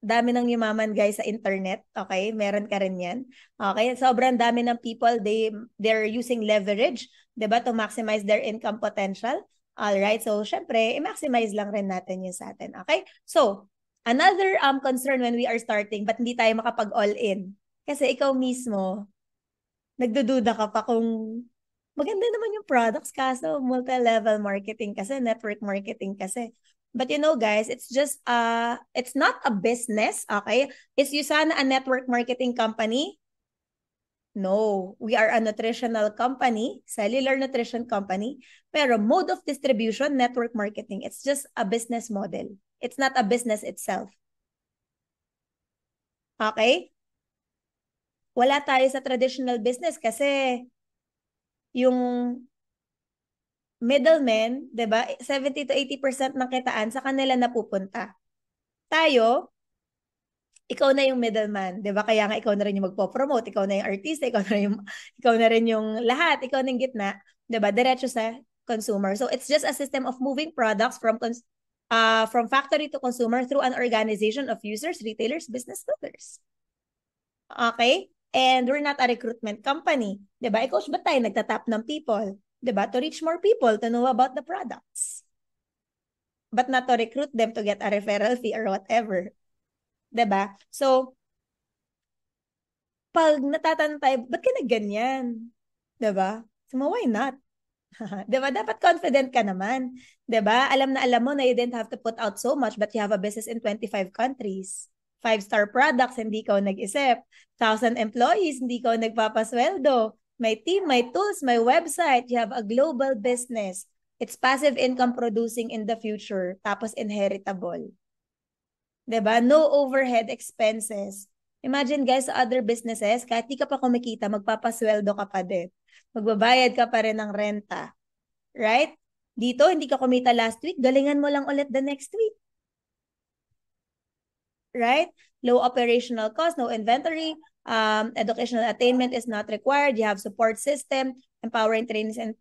dami ng yumaman, guys, sa internet. Okay? Meron ka rin yan. Okay? Sobrang dami ng people, they're using leverage, diba, to maximize their income potential. Alright? So, syempre, i-maximize lang rin natin yun sa atin. Okay? So, another concern when we are starting, ba't hindi tayo makapag-all-in? Kasi ikaw mismo, nagdududa ka pa kung maganda naman yung products kaso multi-level marketing kasi, network marketing kasi. But you know guys, it's not a business, okay? Is Usana a network marketing company? No, we are a nutritional company, cellular nutrition company, pero mode of distribution, network marketing. It's just a business model. It's not a business itself. Okay? Wala tayo sa traditional business kasi yung middlemen, 'di ba? 70 to 80% ng kitaan sa kanila napupunta. Tayo, ikaw na yung middleman, 'di ba? Kaya nga ikaw na rin yung magpo-promote, ikaw na yung artista, ikaw na rin yung lahat, ikaw na yung gitna, 'di ba? Diretso sa consumer. So it's just a system of moving products from factory to consumer through an organization of users, retailers, business builders. Okay? And we're not a recruitment company. 'Di ba? Coach, ba't tayo nagtatap ng people? 'Di ba? To reach more people to know about the products. But not to recruit them to get a referral fee or whatever. 'Di ba? So, pag natatanong tayo, ba't ka nagganyan? 'Di ba? So, why not? 'Di ba? Dapat confident ka naman. 'Di ba? Alam na alam mo na you didn't have to put out so much but you have a business in 25 countries. 5-star products, hindi ka nag-isip. 1,000 employees, hindi ka nagpapasweldo. May team, may tools, may website. You have a global business. It's passive income producing in the future. Tapos inheritable. 'Di ba? No overhead expenses. Imagine guys, sa other businesses, kahit di ka pa kumikita, magpapasweldo ka pa din. Magbabayad ka pa rin ng renta. Right? Dito, hindi ka kumita last week, galingan mo lang ulit the next week. Right? Low operational cost, no inventory, educational attainment is not required. You have support system, empowering trainings and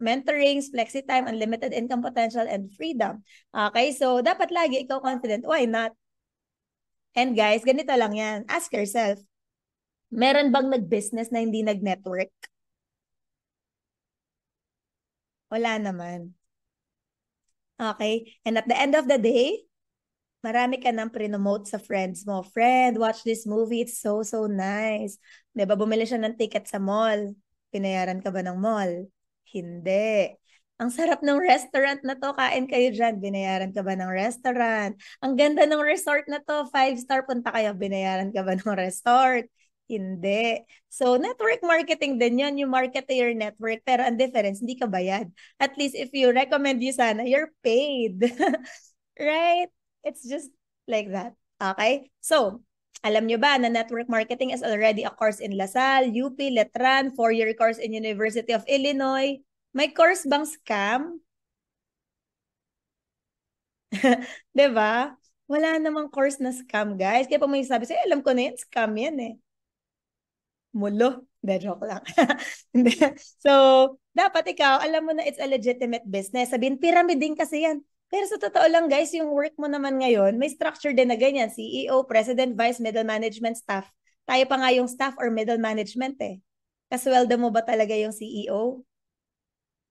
mentorings, flexi time, unlimited income potential, and freedom. Okay, so dapat lagi ikaw confident. Why not? And guys, ganito lang yan. Ask yourself, meron bang nag-business na hindi nag-network? Wala naman. Okay? And at the end of the day, marami ka nang prinomote sa friends mo. Friend, watch this movie. It's so, so nice. Diba, bumili siya ng ticket sa mall. Pinayaran ka ba ng mall? Hindi. Ang sarap ng restaurant na to. Kain kayo dyan. Binayaran ka ba ng restaurant? Ang ganda ng resort na to. 5-star, punta kayo. Binayaran ka ba ng resort? Hindi. So, network marketing din yun. You market to your network. Pero ang difference, hindi ka bayad. At least if you recommend Usana, you're paid. Right? It's just like that. Okay? So, alam nyo ba na network marketing is already a course in LaSalle, UP, Letran, 4-year course in University of Illinois. May course bang scam? Diba? Wala namang course na scam, guys. Kaya pa may sabi sa'yo, alam ko na yan, scam yan eh. Mulo. Hindi, joke lang. So, dapat ikaw, alam mo na it's a legitimate business. Sabihin, pyramid din kasi yan. Pero sa totoo lang guys, yung work mo naman ngayon, may structure din na ganyan. CEO, President, Vice, Middle Management, Staff. Tayo pa nga yung staff or middle management eh. Kasweldo mo ba talaga yung CEO?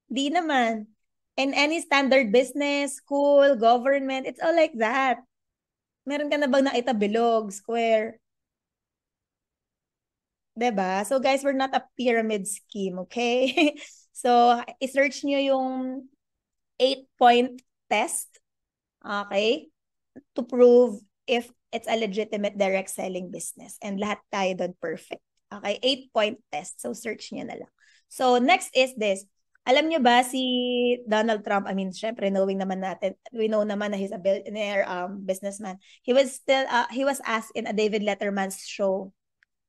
Di naman. In any standard business, school, government, it's all like that. Meron ka na bang nakita bilog, square? Diba? So guys, we're not a pyramid scheme, okay? So, i-search nyo yung 8-point test, okay? To prove if it's a legitimate direct selling business. And lahat tayo doon perfect. Okay? 8-point test. So, search nyo na lang. So, next is this. Alam nyo ba si Donald Trump, I mean, syempre, knowing naman natin, we know naman na he's a billionaire businessman. He was asked in a David Letterman's show,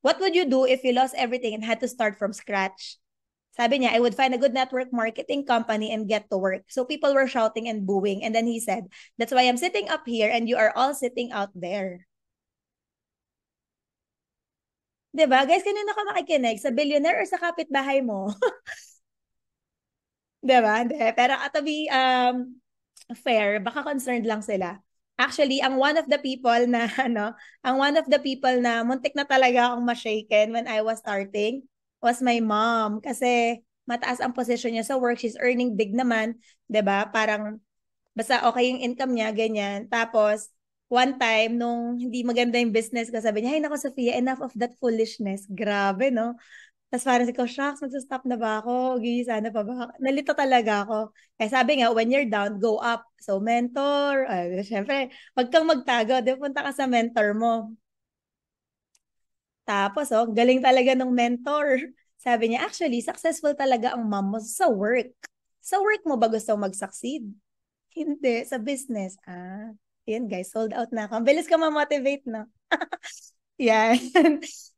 what would you do if you lost everything and had to start from scratch? Sabi niya, I would find a good network marketing company and get to work. So people were shouting and booing. And then he said, that's why I'm sitting up here and you are all sitting out there. Diba? Guys, kanina ka makikinig? Sa billionaire or sa kapitbahay mo? Diba? Pero to be fair, baka concerned lang sila. Actually, ang one of the people na, muntik na talaga akong ma-shaken when I was starting was my mom. Kasi mataas ang position niya sa work. She's earning big naman. 'Di ba? Parang, basta okay yung income niya, ganyan. Tapos, one time, nung hindi maganda yung business ko, sabi niya, ay nako Sophia, enough of that foolishness. Grabe, no? Tapos parang si Coach, shucks, magsa-stop na ba ako? Gigisa na pa ba ako? Nalito talaga ako. Eh sabi nga, when you're down, go up. So mentor, syempre, wag kang magtago. Di punta ka sa mentor mo. Tapos, galing talaga ng mentor. Sabi niya, actually, successful talaga ang mom mo sa work. Sa work mo ba gusto mag-succeed? Hindi, sa business. Yan guys, sold out na ako. Ang bilis ka ma-motivate, no? Yan.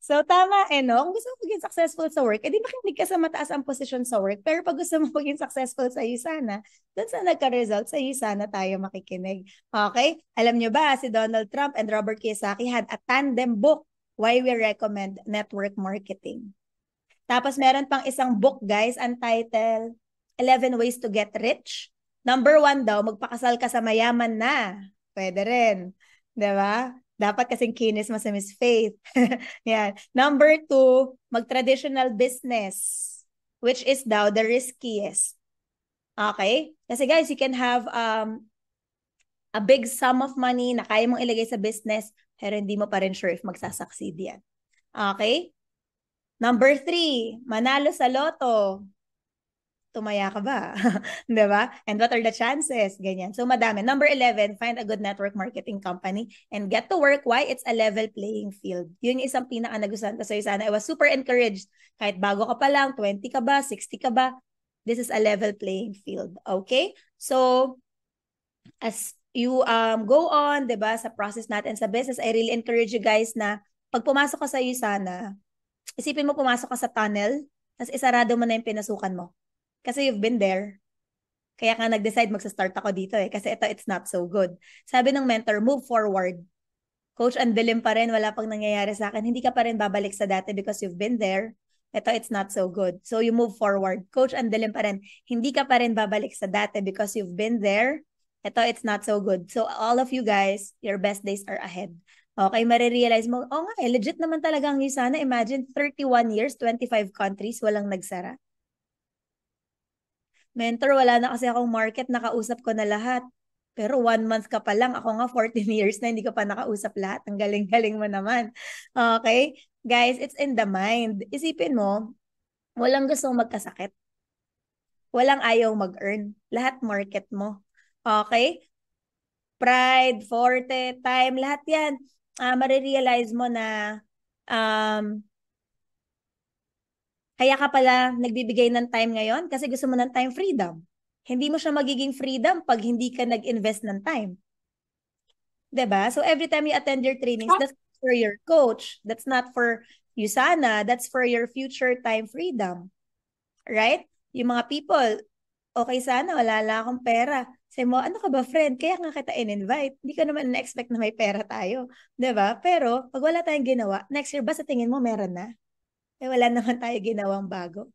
So, tama no? Kung gusto mo maging successful sa work, edi makinig ka sa mataas ang posisyon sa work. Pero pag gusto mo maging successful sa USANA, doon sa nagka-result, sa USANA tayo makikinig. Okay? Alam nyo ba, si Donald Trump and Robert Kiyosaki had a tandem book, Why We Recommend Network Marketing. Tapos meron pang isang book, guys, ang title, 11 Ways to Get Rich. Number 1 daw, magpakasal ka sa mayaman na. Pwede rin. Diba? Dapat kasing kinis mo sa Miss Faith. Yan. Number 2, mag-traditional business, which is daw the riskiest. Okay? Kasi guys, you can have a big sum of money na kaya mong ilagay sa business, pero hindi mo pa rin sure if magsasucceed yan. Okay? Number 3, manalo sa loto. Tumaya ka ba? Diba? And what are the chances? Ganyan. So, madami. Number 11, find a good network marketing company and get to work. Why? It's a level playing field. Yun yung isang pinaka-nagustuhan ko sa'yo sana. I was super encouraged. Kahit bago ka pa lang, 20 ka ba, 60 ka ba, this is a level playing field. Okay? So, as you go on, diba, sa process natin sa business, I really encourage you guys na pag pumasok ka sa USANA, isipin mo pumasok ka sa tunnel, tapos isarado mo na yung pinasukan mo. Kasi you've been there. Kaya ka nag-decide magsa-start ako dito Kasi ito, it's not so good. Sabi ng mentor, move forward. Coach, ang dilim pa rin. Wala pang nangyayari sa akin. Hindi ka pa rin babalik sa dati because you've been there. Ito, it's not so good. So you move forward. Coach, ang dilim pa rin. Hindi ka pa rin babalik sa dati because you've been there. Ito, it's not so good. So all of you guys, your best days are ahead. Okay, marirealize mo, legit naman talaga ang USANA. Imagine, 31 years, 25 countries, walang nagsara. Mentor, wala na kasi akong market, nakausap ko na lahat. Pero 1 month ka pa lang, ako nga 14 years na hindi ko pa nakausap lahat. Ang galing-galing mo naman. Okay? Guys, it's in the mind. Isipin mo, walang gustong magkasakit. Walang ayaw mag-earn. Lahat market mo. Okay? Pride, forte, time, lahat yan. Marirealize mo na kaya ka pala nagbibigay ng time ngayon kasi gusto mo ng time freedom. Hindi mo siya magiging freedom pag hindi ka nag-invest ng time. 'Di ba? So every time you attend your trainings, that's for your coach. That's not for USANA. That's for your future time freedom. Right? Yung mga people, okay sana, wala lang akong pera. Sabi mo, ano ka ba friend? Kaya nga kita in-invite. Hindi ka naman na-expect na may pera tayo. 'Di ba? Pero pag wala tayong ginawa, next year ba sa tingin mo meron na? Wala naman tayo ginawang bago.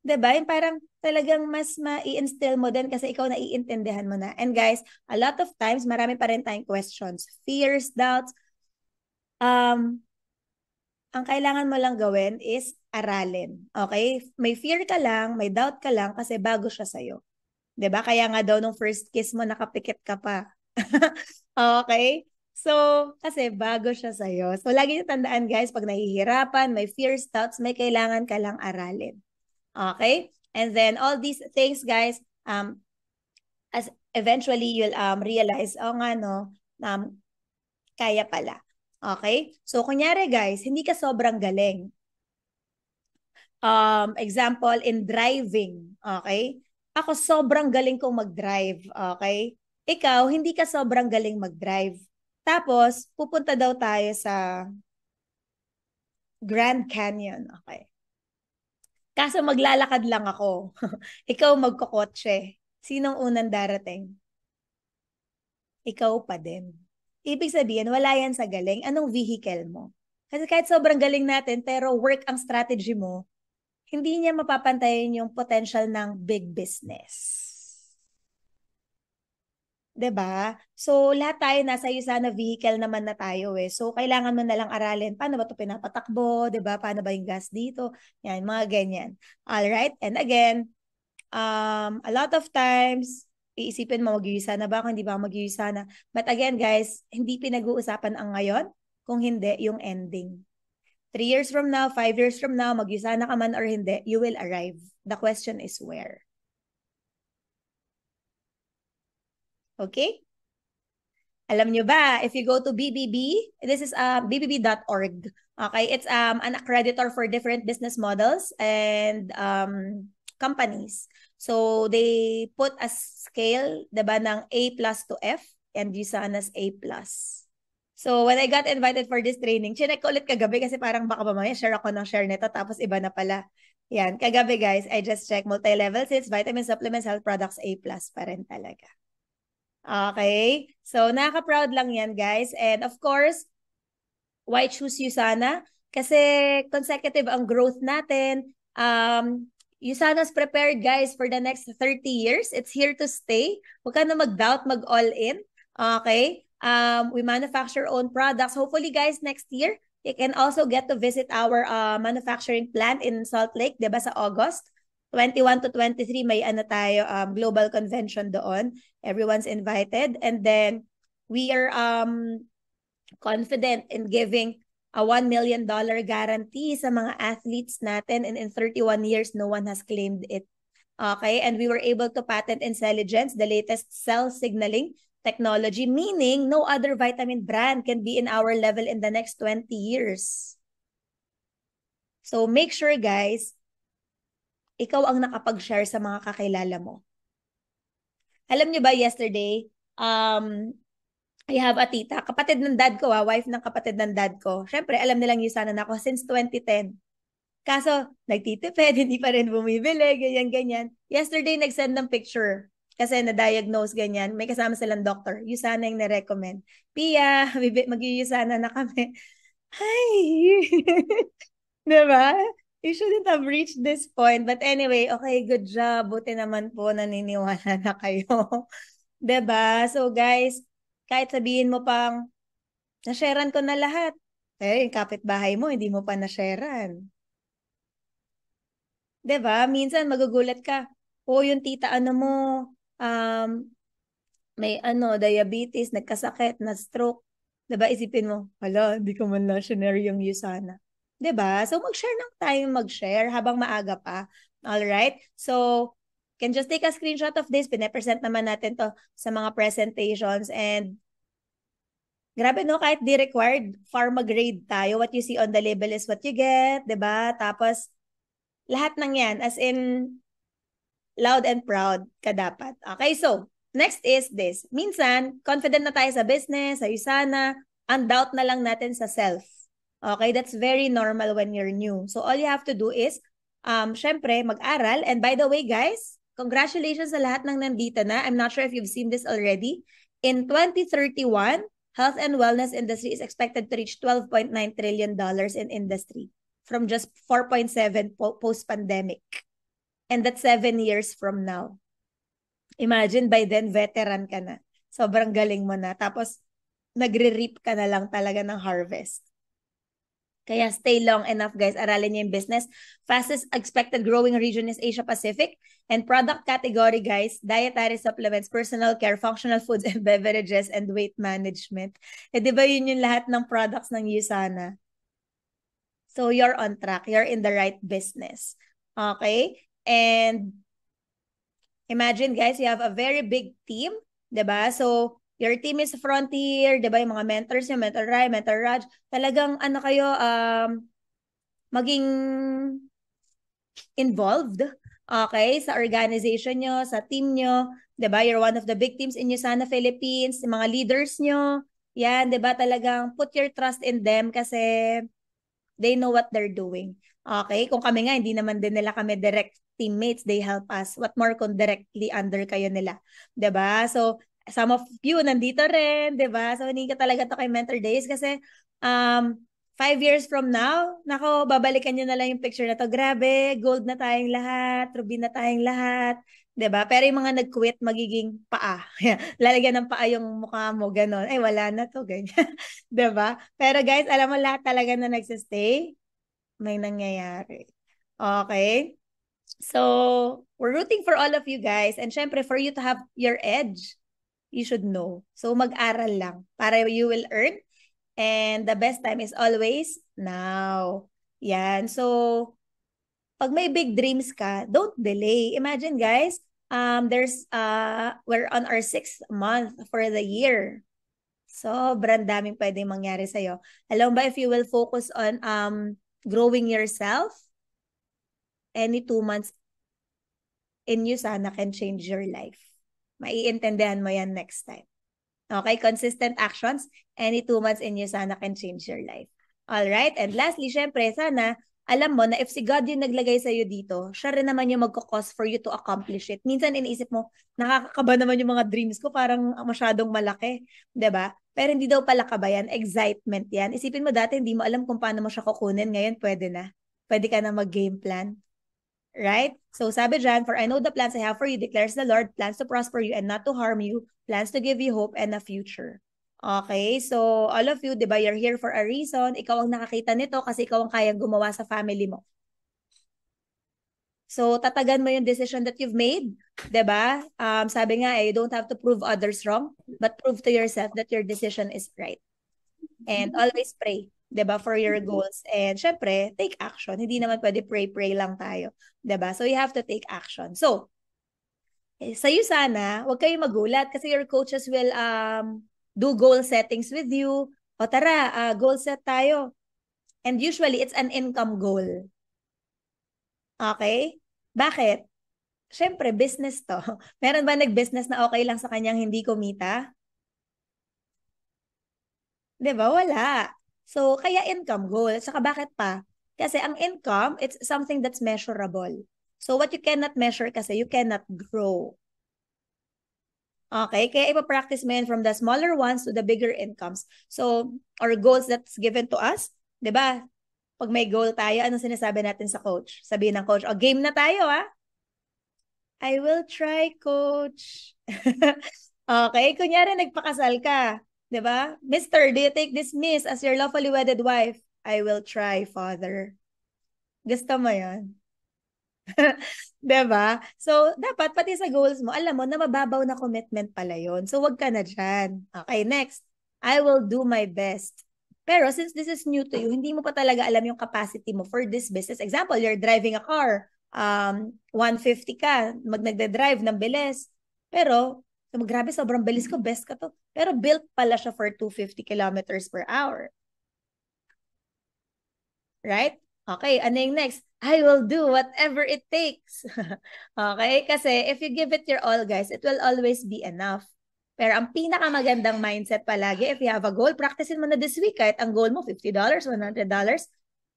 'Di ba? Yung parang talagang mas ma-i-instill mo din kasi ikaw naiintindihan mo na. And guys, a lot of times, marami pa rin tayong questions, fears, doubts. Ang kailangan mo lang gawin is aralin. Okay? May fear ka lang, may doubt ka lang kasi bago siya sa'yo. 'Di ba? Kaya nga daw nung first kiss mo, nakapikit ka pa. Okay? So, kasi bago siya sa'yo. So, lagi niyo tandaan guys, pag nahihirapan, may fears, doubts, may kailangan ka lang aralin. Okay? And then, all these things guys, as eventually you'll realize, kaya pala. Okay? So, kunyari guys, hindi ka sobrang galing. Example, in driving. Okay? Ako sobrang galing kong mag-drive. Okay? Ikaw, hindi ka sobrang galing mag-drive. Tapos, pupunta daw tayo sa Grand Canyon. Okay. Kaso maglalakad lang ako. Ikaw magkokotse. Sinong unang darating? Ikaw pa din. Ibig sabihin, wala yan sa galing. Anong vehicle mo? Kasi kahit sobrang galing natin, pero work ang strategy mo, hindi niya mapapantayin yung potential ng big business. 'Di ba? So, lahat tayo nasa USANA vehicle naman na tayo So, kailangan mo na lang aralin, paano ba 'to pinapatakbo, 'di ba? Paano ba yung gas dito? Yan, mga ganyan. All right? And again, a lot of times, iisipin mo, mag-USANA ba ako, hindi ba ako mag-USANA? But again, guys, hindi pinag-uusapan ang ngayon, kung hindi, yung ending. 3 years from now, 5 years from now, mag-Usana ka man or hindi, you will arrive. The question is where. Okay? Alam nyo ba, if you go to BBB, this is bbb.org. Okay, it's an accreditor for different business models and companies. So they put a scale, diba, ng A+ to F and Usana's A+. So when I got invited for this training, chinek ko ulit kagabi kasi parang baka mamaya share ako ng share nito tapos iba na pala. Yan, kagabi guys, I just checked multi-level seeds, vitamin supplements, health products, A+ pa rin talaga. Okay? So, nakaka-proud lang yan, guys. And of course, why choose Usana? Kasi consecutive ang growth natin. Usana's prepared, guys, for the next 30 years. It's here to stay. Huwag ka na mag-doubt, mag-all in. Okay? We manufacture own products. Hopefully, guys, next year, you can also get to visit our manufacturing plant in Salt Lake, diba, sa August. 21 to 23, may ano tayo, global convention doon. Everyone's invited. And then, we are confident in giving a $1 million guarantee sa mga athletes natin. And in 31 years, no one has claimed it. Okay? And we were able to patent Intelligence, the latest cell signaling technology, meaning no other vitamin brand can be in our level in the next 20 years. So, make sure, guys, ikaw ang nakapag-share sa mga kakilala mo. Alam niyo ba, yesterday, I have a tita, kapatid ng dad ko, wife ng kapatid ng dad ko. Siyempre, alam nilang Usana na ako since 2010. Kaso, nagtitipid, hindi pa rin bumibili, ganyan-ganyan. Yesterday, nag-send ng picture kasi na-diagnose ganyan. May kasama silang doctor. Usana yung na-recommend. Pia, mag-Usana na kami. Hi! Diba? You shouldn't have reached this point. But anyway, okay, good job. Buti naman po naniniwala na kayo. Diba? So guys, kahit sabihin mo pang, nasharean ko na lahat. Pero yung kapitbahay mo, hindi mo pa nasharean. Diba? Minsan magugulat ka. O yung tita ano mo, may diabetes, nagkasakit, na-stroke. Diba? Isipin mo, hala, hindi ko man na share yung Usana. Diba? So, mag-share lang tayo mag-share habang maaga pa. Alright? So, can just take a screenshot of this. Pine-present naman natin to sa mga presentations. And, grabe no, kahit di required, pharma grade tayo. What you see on the label is what you get. Diba? Tapos, lahat ng yan. As in, loud and proud ka dapat. Okay, so, next is this. Minsan, confident na tayo sa business, sa Usana, undoubt na lang natin sa self. Okay, that's very normal when you're new. So all you have to do is, syempre, mag-aral. And by the way, guys, congratulations sa lahat ng nandito na. I'm not sure if you've seen this already. In 2031, health and wellness industry is expected to reach $12.9 trillion in industry from just 4.7 post-pandemic. And that's 7 years from now. Imagine, by then, veteran ka na. Sobrang galing mo na. Tapos, nagre-reap ka na lang talaga ng harvest. Kaya stay long enough, guys. Aralin niyo yung business. Fastest expected growing region is Asia Pacific. And product category, guys, dietary supplements, personal care, functional foods and beverages, and weight management. Eh, di ba yun yung lahat ng products ng Usana? So, you're on track. You're in the right business. Okay? And imagine, guys, you have a very big team. Diba? So, your team is Frontier, di ba? Yung mga mentors nyo, Mentor Rai, Mentor Raj. Talagang ano kayo, maging involved, okay, sa organization nyo, sa team nyo. Di ba? You're one of the big teams in Usana Philippines, yung mga leaders nyo. Yan, di ba? Talagang put your trust in them kasi they know what they're doing. Okay? Kung kami nga, hindi naman din nila kami direct teammates, they help us. What more kung directly under kayo nila. Di ba? So, some of you nandito rin, di ba? So, hindi ka talaga to kay Mentor Days kasi 5 years from now, nako, babalikan nyo na lang yung picture na to. Grabe, gold na tayong lahat, ruby na tayong lahat, di ba? Pero yung mga nag-quit, magiging paa. Lalagyan ng paa yung mukha mo, ganon. Ay, wala na to, ganyan. Di ba? Pero guys, alam mo lahat talaga na nagsistay, may nangyayari. Okay? So, we're rooting for all of you guys. And syempre, for you to have your edge, you should know. So, mag-aral lang para you will earn And the best time is always now. Yan. So, pag may big dreams ka, don't delay. Imagine guys, we're on our 6th month for the year. Sobrang daming pwedeng mangyari sa'yo. Alam ba, if you will focus on growing yourself, any 2 months in you sana can change your life. Maiintindihan mo yan next time. Okay, consistent actions, any 2 months in you sana can change your life. All right, and lastly, syempre, sana alam mo na if si God yung naglagay sa'yo dito, siya rin naman yung magkakos for you to accomplish it. Minsan iniisip mo, nakakakaba naman yung mga dreams ko, parang masyadong malaki, 'di ba? Pero hindi daw pala kaba yan, excitement yan. Isipin mo dati, hindi mo alam kung paano mo siya kukunin, ngayon pwede na. Pwede ka na mag-game plan. Right? So sabi dyan, for I know the plans I have for you, declares the Lord, plans to prosper you and not to harm you, plans to give you hope and a future. Okay, so all of you, di ba, you're here for a reason. Ikaw ang nakakita nito kasi ikaw ang kayang gumawa sa family mo. So tatagan mo yung decision that you've made, di ba? Sabi nga, you don't have to prove others wrong, but prove to yourself that your decision is right. And always pray, 'di ba, for your goals. And syempre, take action. Hindi naman pwede pray lang tayo, 'di ba? So you have to take action. So, sa'yo sana, huwag kayong magulat kasi your coaches will do goal settings with you. O tara, goal set tayo. And usually, it's an income goal. Okay? Bakit? Syempre, business to. Meron ba nag-business na okay lang sa kanyang hindi kumita? 'Di ba? Wala. So, kaya income goal. Saka bakit pa? Kasi ang income, it's something that's measurable. So, what you cannot measure kasi, you cannot grow. Okay? Kaya ipapractice mo yun from the smaller ones to the bigger incomes. So, our goals that's given to us, 'di ba? Pag may goal tayo, anong sinasabi natin sa coach? Sabihin ng coach, game na tayo, ha? I will try, coach. Okay? Kunyari, nagpakasal ka. 'Di ba? Mister, do you take this miss as your lawfully wedded wife? I will try, father. Gusto mo yun? 'Di ba? So, dapat pati sa goals mo, alam mo na mababaw na commitment pala yun. So, wag ka na dyan. Okay, next. I will do my best. Pero since this is new to you, hindi mo pa talaga alam yung capacity mo for this business. Example, you're driving a car. 150 ka, nagde-drive ng bilis. Pero, grabe, sobrang bilis ko, best ka to. Pero built pala siya for 250 kilometers per hour. Right? Okay, ano yung next? I will do whatever it takes. Okay? Kasi if you give it your all, guys, it will always be enough. Pero ang pinakamagandang mindset palagi, if you have a goal, practicein mo na this week. Kahit ang goal mo, $50, $100.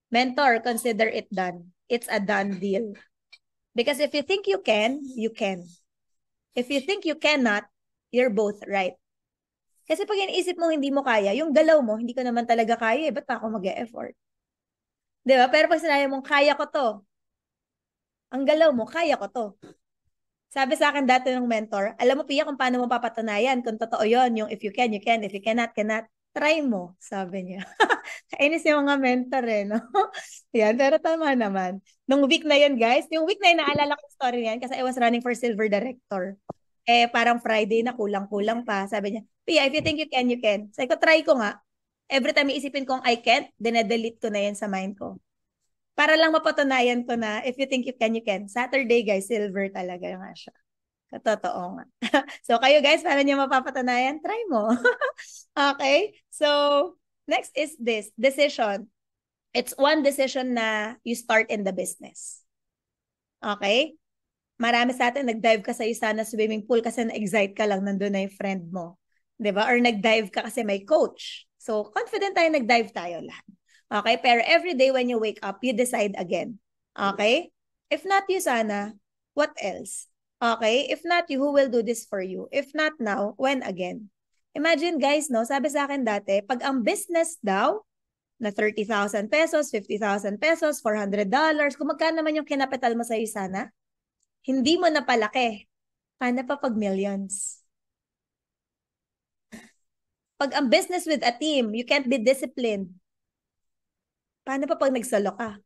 Mentor, consider it done. It's a done deal. Because if you think you can, you can. If you think you cannot, you're both right. Kasi pag iniisip mo hindi mo kaya, yung galaw mo, hindi ko naman talaga kaya, ba't pa ako mag-e-effort? Diba? Pero pag sinabi mong, kaya ko to, ang galaw mo, kaya ko to. Sabi sa akin dati ng mentor, alam mo, Pia, kung paano mo papatunayan, kung totoo yon, yung if you can, you can, if you cannot, cannot, try mo, sabi niya. Kainis yung mga mentor eh, no? Yan, pero tama naman. Nung week na yan, guys, yung week na yun, naalala ko yung story yan kasi I was running for silver director. Parang Friday na kulang-kulang pa. Sabi niya, Pia, if you think you can, you can. Sabi ko, try ko nga. Every time iisipin kong I can't, dine-delete ko na yan sa mind ko. Para lang mapatunayan ko na if you think you can, you can. Saturday, guys, silver talaga nga siya. Totoo nga. So, kayo guys, paano niyo mapapatunayan? Try mo. Okay? So, next is this, decision. It's one decision na you start in the business. Okay? Marami sa atin, nag-dive ka sa isa na swimming pool kasi na-excite ka lang, nandun na yung friend mo. 'Di ba? Or nag-dive ka kasi may coach. So, confident tayo, nag-dive tayo lahat. Okay? Pero every day when you wake up, you decide again. Okay? If not you sana, what else? Okay? If not you, who will do this for you? If not now, when again? Imagine guys, no? Sabi sa akin dati, pag ang business daw, na 30,000 pesos, 50,000 pesos, $400, kung magkano naman yung kinapital mo sa iyo sana, hindi mo na palaki. Paano pa pag millions? Pag ang business with a team, you can't be disciplined. Paano pa pag nagsolo ka?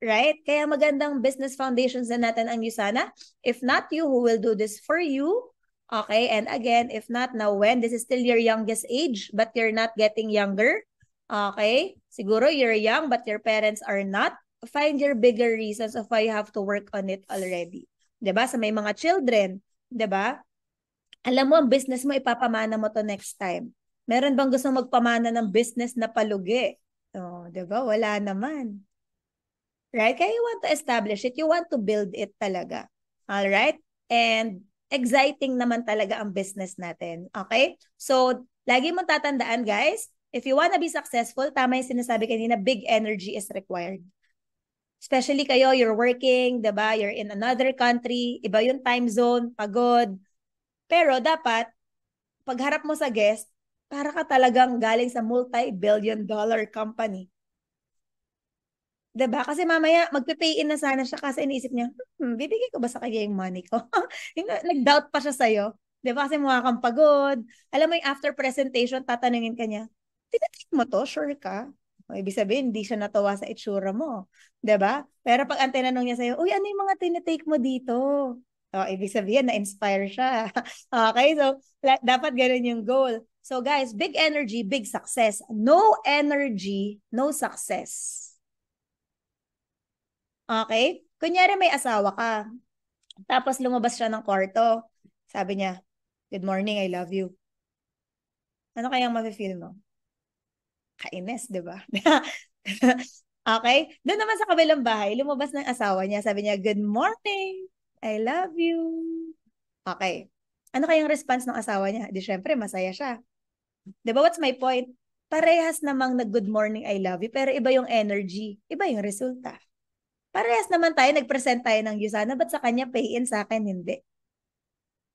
Right? Kaya magandang business foundations na natin ang USANA. If not you, who will do this for you? Okay, and again, if not now when, this is still your youngest age, but you're not getting younger. Okay, siguro you're young, but your parents are not. Find your bigger reasons of why you have to work on it already. 'Di ba? Sa may mga children, 'di ba? Alam mo, ang business mo, ipapamana mo to next time. Meron bang gusto magpamana ng business na palugi? Oh, 'di ba? Wala naman. Right? Kaya you want to establish it, you want to build it talaga. All right? And exciting naman talaga ang business natin. Okay? So, lagi mong tatandaan, guys, if you wanna be successful, tama yung sinasabi kanina, big energy is required. Especially kayo, you're working, diba? You're in another country, iba yung time zone, pagod. Pero dapat, pagharap mo sa guest, para ka talagang galing sa multi-billion-dollar company. Diba? Kasi mamaya, magpe-pay in na sana siya kasi iniisip niya, bibigay ko ba sa kanya yung money ko? Nag-doubt pa siya sa'yo. Diba? Kasi mukha kang pagod. Alam mo yung after presentation, tatanungin ka niya, tinatake mo to? Sure ka? O, ibig sabihin, hindi siya natuwa sa itsura mo. Diba? Pero pag ang tinanong niya sa'yo, uy, ano yung mga tinatake mo dito? O, ibig sabihin, na-inspire siya. Okay? So, dapat ganun yung goal. So, guys, big energy, big success. No energy, no success. Okay? Kunyari may asawa ka. Tapos lumabas siya ng kwarto. Sabi niya, good morning, I love you. Ano kayang mafe-feel mo? Kainis, di ba? Okay? Doon naman sa kabilang bahay, lumabas ng asawa niya. Sabi niya, good morning, I love you. Okay. Ano kayang response ng asawa niya? Di syempre, masaya siya. Di ba, what's my point? Parehas namang nag-good morning, I love you, pero iba yung energy, iba yung resulta. Parehas naman tayo, nag-present tayo ng Yusana, ba't sa kanya pay in, sa akin hindi?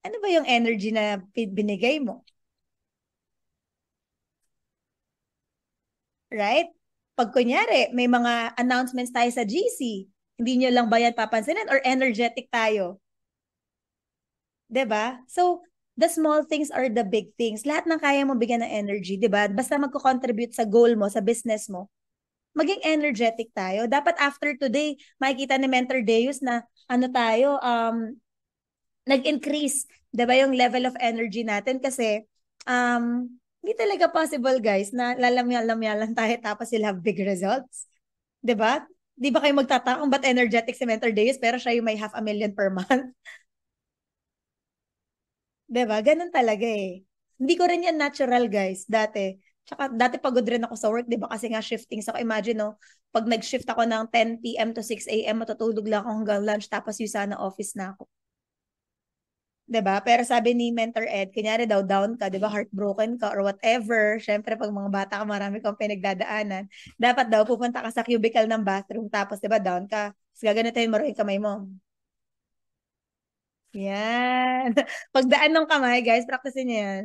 Ano ba yung energy na binigay mo? Right? Pag kunyari, may mga announcements tayo sa GC, hindi nyo lang ba yan papansinin or energetic tayo? 'Di ba? So, the small things are the big things. Lahat ng kaya mo bigyan ng energy, 'di ba? Basta magko-contribute sa goal mo, sa business mo, maging energetic tayo. Dapat after today, makikita ni Mentor Deus na ano tayo, nag-increase, 'di ba, yung level of energy natin kasi hindi talaga possible, guys, na lalamya-lamya lang tayo tapos you'll have big results. 'Di ba? Di ba kayo magtataka kung ba't energetic si Mentor Deus pero siya yung may 500,000 per month? 'Di ba? Ganun talaga eh. Hindi ko rin yan natural, guys, dati. Tsaka dati pagod rin ako sa work, 'di ba? Kasi nga shifting sa imagine no, pag nag-shift ako ng 10 p.m. to 6 a.m., matutulog lang ako hanggang lunch tapos yung sana office na ako. 'Di ba? Pero sabi ni Mentor Ed, kunyari daw down ka, 'di ba? Heartbroken ka or whatever. Syempre pag mga bata ka, marami kang pinagdadaanan. Dapat daw pupunta ka sa cubicle ng bathroom tapos 'di ba down ka. Tapos gaganituhin mo rin yung kamay mo. Yan. Pagdaan ng kamay, guys, practice niyo yan.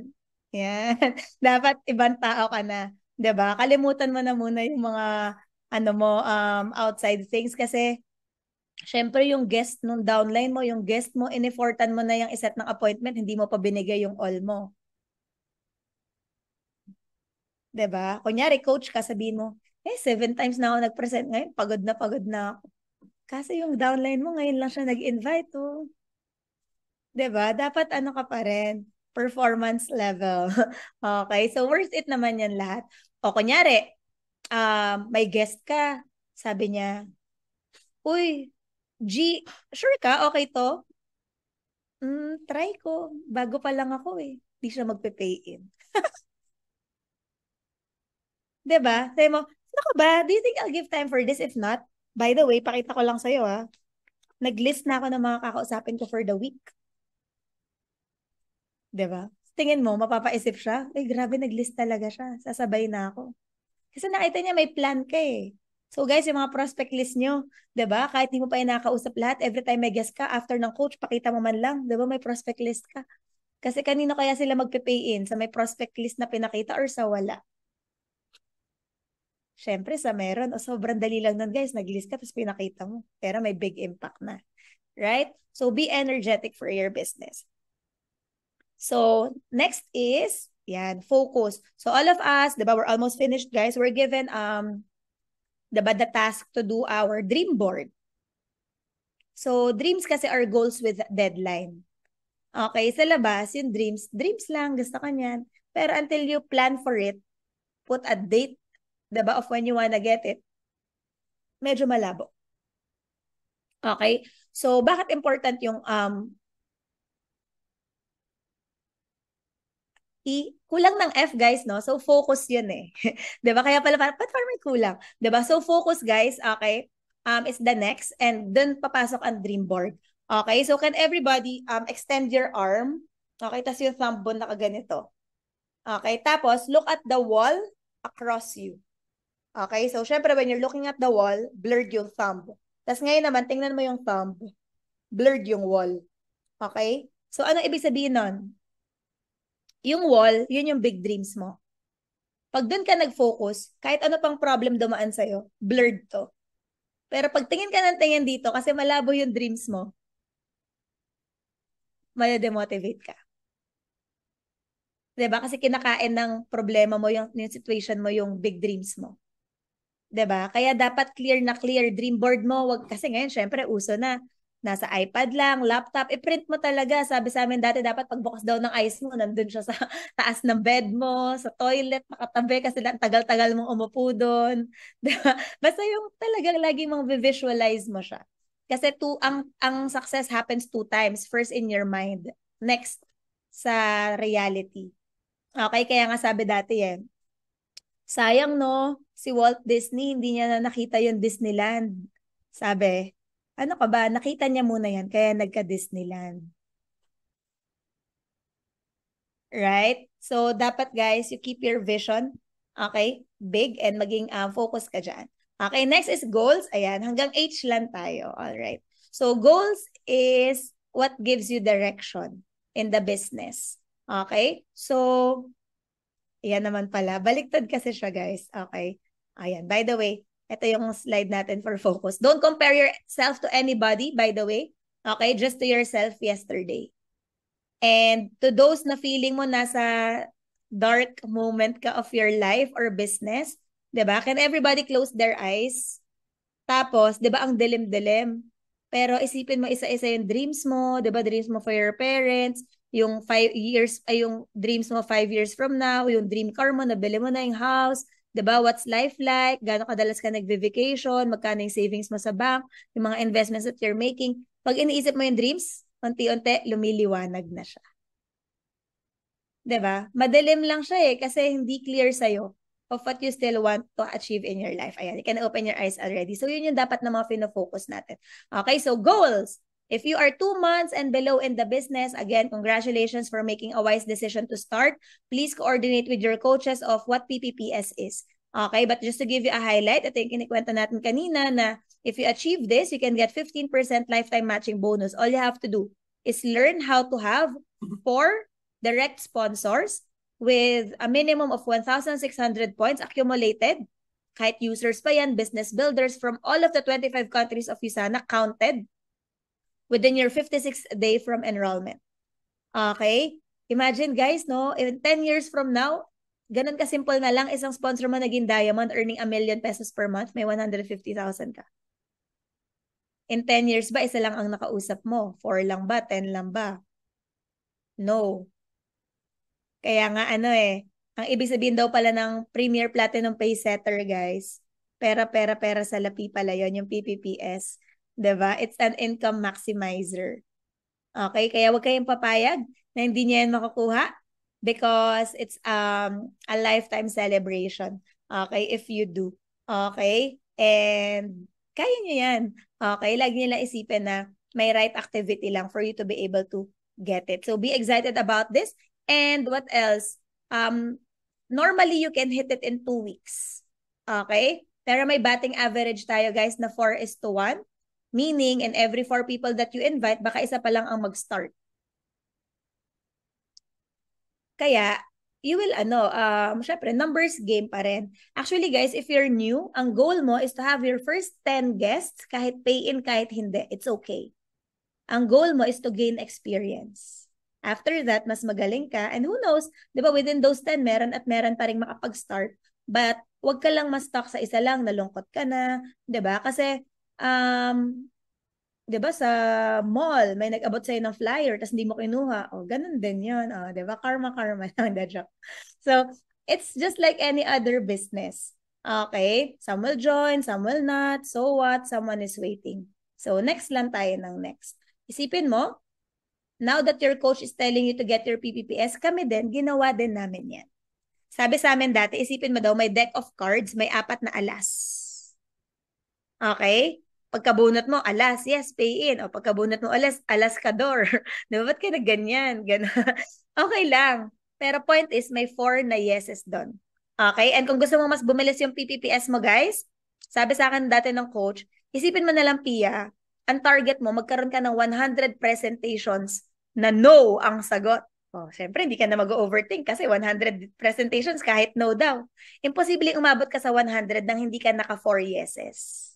Yan. Dapat ibang tao ka na. 'Di ba? Kalimutan mo na muna yung mga ano mo, outside things kasi syempre yung guest nung downline mo, yung guest mo, in-effortan mo na yung iset ng appointment, hindi mo pa binigay yung all mo. 'Di ba? Kunyari, coach ka, sabihin mo, 7 times na ako nag-present ngayon, pagod na ako. Kasi yung downline mo, ngayon lang siya nag-invite, oh. 'Di ba? Dapat ano ka pa rin, performance level. Okay, so worth it naman yan lahat. O kunyari, may guest ka, sabi niya, uy, G, sure ka? Okay to? Try ko. Bago pa lang ako eh. Hindi siya magpe-pay in. 'Di ba? Sabi mo, ano ka ba? Do you think I'll give time for this? If not, by the way, pakita ko lang sa'yo ha. Nag-list na ako ng mga kakausapin ko for the week. 'Di ba? Tingin mo, mapapaisip siya? Ay, grabe, nag-list talaga siya. Sasabay na ako. Kasi nakita niya may plan ka eh. So guys, yung mga prospect list nyo, 'di ba? Kahit di mo pa yung nakakausap lahat, every time may guest ka, after ng coach, pakita mo man lang, 'di ba? May prospect list ka. Kasi kanino kaya sila magpe-pay in? Sa may prospect list na pinakita or sa wala? Syempre sa meron. O sobrang dali lang nun, guys. Nag-list ka tapos pinakita mo. Pero may big impact na. Right? So be energetic for your business. So next is, yan, focus. So all of us, diba, we're almost finished, guys. We're given diba, the task to do our dream board. So dreams kasi are goals with deadline. Okay, sa labas, yung dreams, dreams lang, gusto ka niyan. Pero until you plan for it, put a date, diba, of when you wanna get it, medyo malabo. Okay? So, bakit important yung kulang ng F, guys, no? So, focus yun eh. 'Di ba? Kaya pala, ba't parang may kulang? 'Di ba? So, focus, guys, okay, is the next. And dun papasok ang dream board. Okay? So, can everybody extend your arm? Okay? Tapos yung thumb mo nakaganito. Okay? Tapos, look at the wall across you. Okay? So, syempre, when you're looking at the wall, blurred yung thumb. Tapos ngayon naman, tingnan mo yung thumb. Blurred yung wall. Okay? So, anong ibig sabihin nun? Yung wall, yun yung big dreams mo. Pag doon ka nag-focus, kahit ano pang problem dumaan sa'yo, blurred to. Pero pag tingin ka ng tingin dito, kasi malabo yung dreams mo, maya-demotivate ka. Diba? Kasi kinakain ng problema mo, yung situation mo, yung big dreams mo. 'Di ba? Kaya dapat clear na clear dream board mo. Wag kasi ngayon syempre uso na nasa iPad lang, laptop, i-print mo talaga. Sabi sa amin dati dapat pagbukas daw ng eyes mo, nandun siya sa taas ng bed mo, sa toilet, nakatabi kasi tagal-tagal mong umupo doon. 'Di ba? Basta yung talagang lagi mong visualize mo siya. Kasi ang success happens two times. First in your mind, next sa reality. Okay, kaya nga sabi dati sayang no, si Walt Disney, hindi niya na nakita yung Disneyland. Sabi, ano ka ba, nakita niya muna yan, kaya nagka-Disneyland. Right? So, dapat guys, you keep your vision, okay, big and maging focus ka dyan. Okay, next is goals. Ayan, hanggang H lang tayo. Alright. So, goals is what gives you direction in the business. Okay? So, ayan naman pala. Baliktad kasi siya, guys. Okay. Ayan. By the way, ito yung slide natin for focus. Don't compare yourself to anybody, by the way. Okay? Just to yourself yesterday. And to those na feeling mo nasa dark moment ka of your life or business, 'di ba? Can everybody close their eyes? Tapos, 'di ba ang dilim-dilim? Pero isipin mo isa-isa yung dreams mo, 'di ba? Dreams mo for your parents, yung 5 years ay yung dreams mo 5 years from now, yung dream car mo, nabili mo na yung house, 'di ba? What's life like? Gaano kadalas ka nagve-vacation, magkano yung savings mo sa bank, yung mga investments that you're making. Pag iniisip mo yung dreams, unti-unti lumiliwanag na siya. 'Di ba? Madilim lang siya kasi hindi clear sa'yo of what you still want to achieve in your life. Ayan, you can open your eyes already. So yun yung dapat na mga fino-focus natin. Okay, so goals. If you are 2 months and below in the business, again, congratulations for making a wise decision to start. Please coordinate with your coaches of what PPPS is. Okay, but just to give you a highlight, ito yung kinikwento natin kanina na if you achieve this, you can get 15% lifetime matching bonus. All you have to do is learn how to have 4 direct sponsors with a minimum of 1,600 points accumulated. Kahit users pa yan, business builders from all of the 25 countries of USANA counted within your 56th day from enrollment. Okay? Imagine guys, no? In 10 years from now, ganun ka-simple na lang, isang sponsor mo naging diamond, earning 1,000,000 pesos per month, may 150,000 ka. In 10 years ba, isa lang ang nakausap mo? 4 lang ba? 10 lang ba? No. Kaya nga ang ibig sabihin daw pala ng Premier Platinum Pay Setter, guys, pera sa lapi pala yon yung PPPS. 'Di ba? It's an income maximizer. Okay? Kaya wag kayong papayag na hindi niya yan makukuha because it's a lifetime celebration. Okay? If you do. Okay? And kaya niyo yan. Okay? Lagi niyo lang isipin na may right activity lang for you to be able to get it. So be excited about this. And what else? Normally, you can hit it in 2 weeks. Okay? Pero may batting average tayo, guys, na 4:1. Meaning, in every 4 people that you invite, baka isa pa lang ang mag-start. Kaya, you will, syempre, numbers game pa rin. Actually, guys, if you're new, ang goal mo is to have your first 10 guests, kahit pay-in, kahit hindi. It's okay. Ang goal mo is to gain experience. After that, mas magaling ka. And who knows, di ba, within those 10, meron pa rin makapag-start. But, wag ka lang ma-stuck sa isa lang, nalungkot ka na. Di ba? Kasi, 'di ba, sa mall, may nag-abot sa'yo ng flyer, tapos hindi mo kinuha. O, ganun din yun. O, 'di ba? Karma, karma lang, the joke. So, it's just like any other business. Okay? Some will join, some will not. So what? Someone is waiting. So, next lang tayo ng next. Isipin mo, now that your coach is telling you to get your PPPS, kami din, ginawa din namin yan. Sabi sa amin dati, isipin mo daw, may deck of cards, may 4 na alas. Okay? Pagkabunot mo, alas, yes, pay in. O pagkabunot mo, alas, alas ka door. Diba, ba't ka na ganyan? Okay lang. Pero point is, may 4 na yeses doon. Okay? And kung gusto mo mas bumilis yung PPPS mo, guys, sabi sa akin dati ng coach, isipin mo na lang, Pia, ang target mo, magkaroon ka ng 100 presentations na no ang sagot. Oh, syempre, hindi ka na mag-overthink kasi 100 presentations kahit no daw. Imposible umabot ka sa 100 nang hindi ka naka 4 yeses.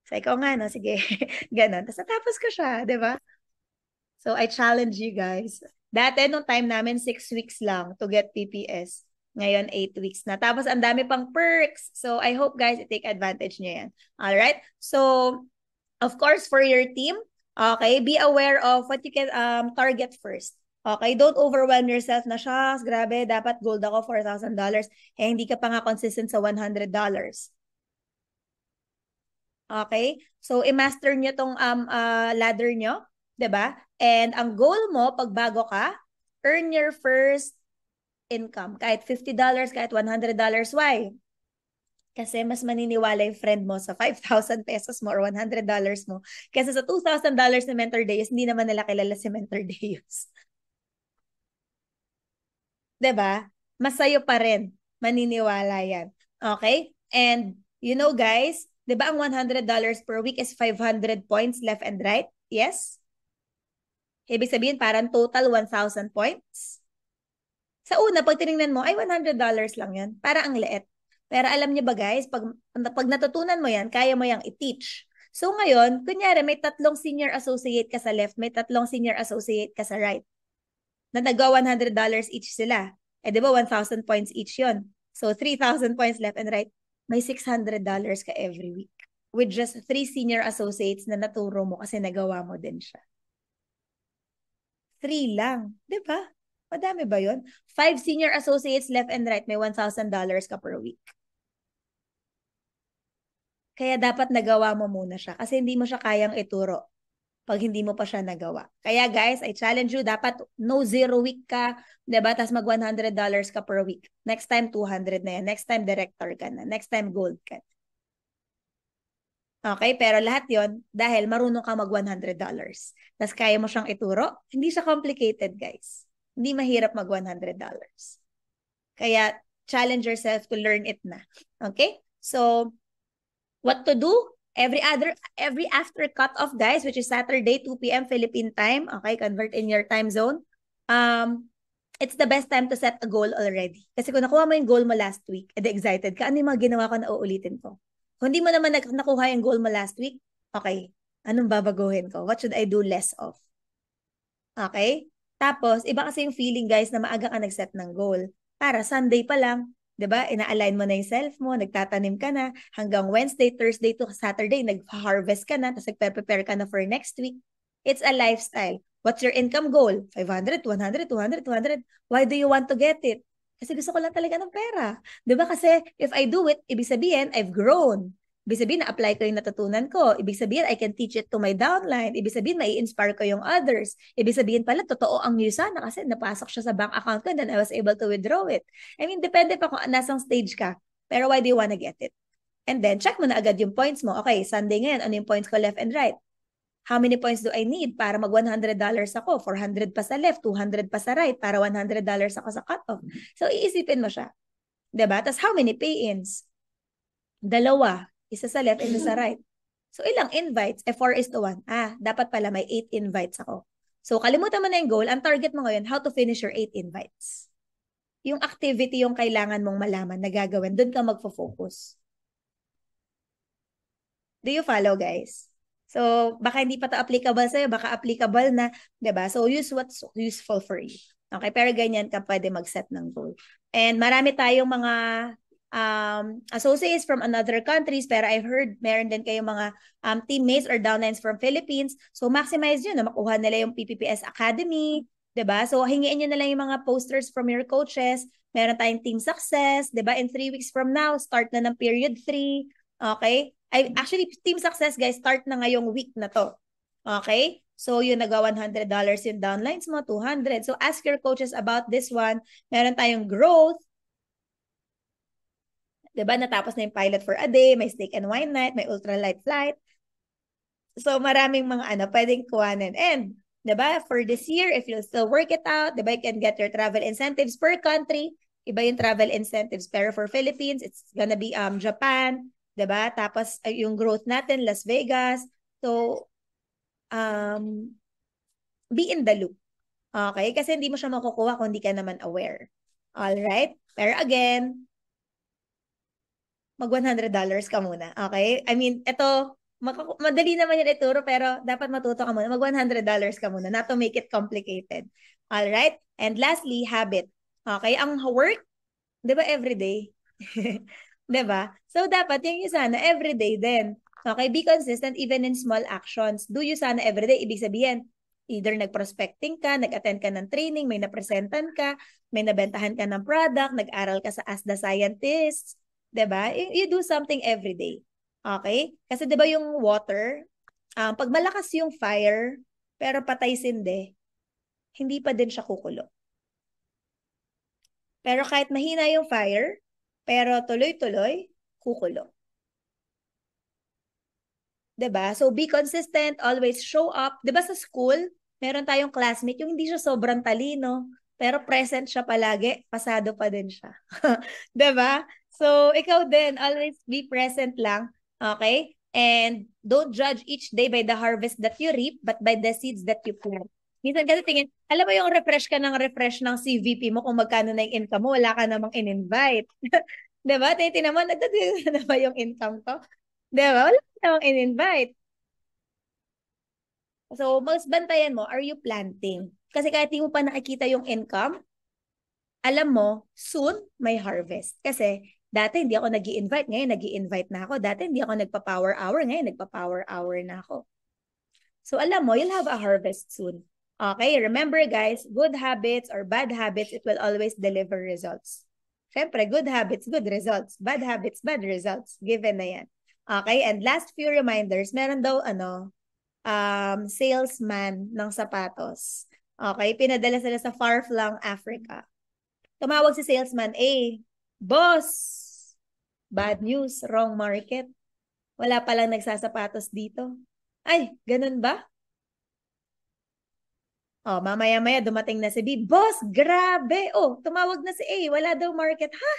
So, ikaw nga, no? Sige. Ganon. Tapos natapos ko siya, di ba? So, I challenge you guys. Dati, nung time namin, 6 weeks lang to get PPS. Ngayon, 8 weeks na. Tapos, ang dami pang perks. So, I hope, guys, take advantage nyo yan. Alright? So, of course, for your team, okay, be aware of what you can target first. Okay, don't overwhelm yourself na, shucks, grabe, dapat gold ako, $4,000. Eh, hindi ka pa nga consistent sa $100. Okay? So, i-master nyo tong ladder nyo, 'di ba? And ang goal mo, pag bago ka, earn your first income. Kahit $50, kahit $100. Why? Kasi mas maniniwala yung friend mo sa 5,000 pesos mo or $100 mo kaysa sa $2,000 na Mentor Deus, hindi naman nila kilala si Mentor Deus. 'Di ba? Mas sa'yo pa rin. Maniniwala yan. Okay? And, you know guys, 'di ba ang $100 per week is 500 points left and right? Yes? Ibig sabihin, parang total 1,000 points. Sa una, pag tinignan mo, ay $100 lang yan. Para ang liit. Pero alam niyo ba guys, pag natutunan mo yan, kaya mo yang i-teach. So ngayon, kunyari, may 3 senior associate ka sa left, may 3 senior associate ka sa right. Na nagawa $100 each sila. Eh di ba 1,000 points each yon. So 3,000 points left and right. May $600 ka every week. With just 3 senior associates na naturo mo kasi nagawa mo din siya. 3 lang. Di ba? Madami ba yon? 5 senior associates left and right, may $1,000 ka per week. Kaya dapat nagawa mo muna siya kasi hindi mo siya kayang ituro pag hindi mo pa siya nagawa. Kaya guys, I challenge you, dapat no 0 week ka, diba? Tapos mag $100 ka per week. Next time, 200 na yan. Next time, director ka na. Next time, gold ka. Okay, pero lahat yon dahil marunong ka mag $100. Tapos kaya mo siyang ituro. Hindi siya complicated, guys. Hindi mahirap mag $100. Kaya challenge yourself to learn it na. Okay? So, what to do? Every after cut-off, guys, which is Saturday, 2 p.m. Philippine time. Okay, convert in your time zone. It's the best time to set a goal already. Kasi kung nakuha mo yung goal mo last week, edi excited ka, ano yung mga ginawa ko na uulitin ko? Kung hindi mo naman nakuha yung goal mo last week, okay, anong babaguhin ko? What should I do less of? Okay? Tapos, iba kasi yung feeling, guys, na maaga ka nag-set ng goal. Para Sunday pa lang, 'di ba? Ina-align mo na yung self mo, nagtatanim ka na, hanggang Wednesday, Thursday to Saturday, nag-harvest ka na, tapos nagpe-prepare ka na for next week. It's a lifestyle. What's your income goal? 500, 200, 200, 200. Why do you want to get it? Kasi gusto ko lang talaga ng pera. 'Di ba? Kasi if I do it, ibig sabihin, I've grown. Ibig sabihin, na-apply ko yung natutunan ko. Ibig sabihin, I can teach it to my downline. Ibig sabihin, mai-inspire ko yung others. Ibig sabihin pala, totoo ang news sana kasi napasok siya sa bank account ko and then I was able to withdraw it. I mean, depende pa kung nasang stage ka. Pero why do you wanna get it? And then, check mo na agad yung points mo. Okay, Sunday ngayon, ano yung points ko left and right? How many points do I need para mag $100 ako? 400 pa sa left, 200 pa sa right, para $100 ako sa cut-off. So, iisipin mo siya. Diba? Tapos, how many pay-ins? 2. Isa sa left, isa sa right. So, ilang invites? 4:1. Dapat pala may 8 invites ako. So, kalimutan mo na yung goal. Ang target mo ngayon, how to finish your 8 invites. Yung activity yung kailangan mong malaman na gagawin, doon ka magfo-focus. Do you follow, guys? So, baka hindi pa ito applicable sa'yo, baka applicable na, diba? So, use what's useful for you. Okay, pero ganyan ka pwede mag-set ng goal. And marami tayong mga associates from another countries, pero I've heard meron din kayong mga teammates or downlines from Philippines. So maximize yun, na makuha nila yung PPPS Academy, 'di ba? So hingiin niyo na lang yung mga posters from your coaches. Meron tayong team success, 'di ba? In 3 weeks from now, start na ng period 3. Okay? Actually, team success, guys, start na ngayong week na to. Okay? So, yun, $100 yung downlines mo, 200. So, ask your coaches about this one. Meron tayong growth. Diba? Natapos na yung pilot for a day, may steak and wine night, may ultralight flight. So, maraming mga pwedeng kuhanin. And, diba, for this year, if you'll still work it out, diba, you can get your travel incentives per country. Iba yung travel incentives. Pero for Philippines, it's gonna be Japan, diba? Tapos, yung growth natin, Las Vegas. So, be in the loop. Okay? Kasi hindi mo siya makukuha kung hindi ka naman aware. Alright? Pero again, mag $100 ka muna. Okay? I mean, ito, madali naman yung ituro, pero dapat matuto ka muna. Mag $100 ka muna, not to make it complicated. Alright? And lastly, habit. Okay? Ang work, di ba everyday? Di ba? So, dapat yung sana everyday din. Okay? Be consistent even in small actions. Do you sana everyday. Ibig sabihin, either nag-prospecting ka, nag-attend ka ng training, may napresentan ka, may nabentahan ka ng product, nag-aral ka sa Ask the Scientist, 'di ba? You do something every day. Okay? Kasi 'di ba yung water, pag malakas yung fire, pero patay sindi, hindi pa din siya kukulo. Pero kahit mahina yung fire, pero tuloy-tuloy, kukulo. 'Di ba? So be consistent, always show up. 'Di ba sa school, meron tayong classmate yung hindi siya sobrang talino, pero present siya palagi, pasado pa din siya. 'Di ba? So ikaw din, always be present lang, okay? And don't judge each day by the harvest that you reap, but by the seeds that you plant. Minsan kasi tingin, alam mo yung refresh ka ng refresh ng CVP mo kung magkano na yung income mo, wala ka namang in-invite. 'Di ba? Tingnan mo, nagdadala na ba yung income ko? 'Di ba? Wala ka namang in-invite. So, mas bantayan mo, are you planting? Kasi kahit di mo pa nakikita yung income, alam mo, soon may harvest. Kasi dati hindi ako nag-i-invite, ngayon nag-i-invite na ako. Dati hindi ako nagpa-power hour, ngayon nagpa-power hour na ako. So alam mo, you'll have a harvest soon. Okay, remember guys, good habits or bad habits, it will always deliver results. Siyempre, good habits, good results. Bad habits, bad results. Given na yan. Okay, and last few reminders, meron daw salesman ng sapatos. Okay, pinadala sila sa far-flung Africa. Tumawag si salesman, boss, bad news, wrong market. Wala palang nagsasapatos dito. Ay, ganun ba? Oh, mamaya-maya dumating na si B. Boss, grabe. Oh, tumawag na si A. Wala daw market. Ha?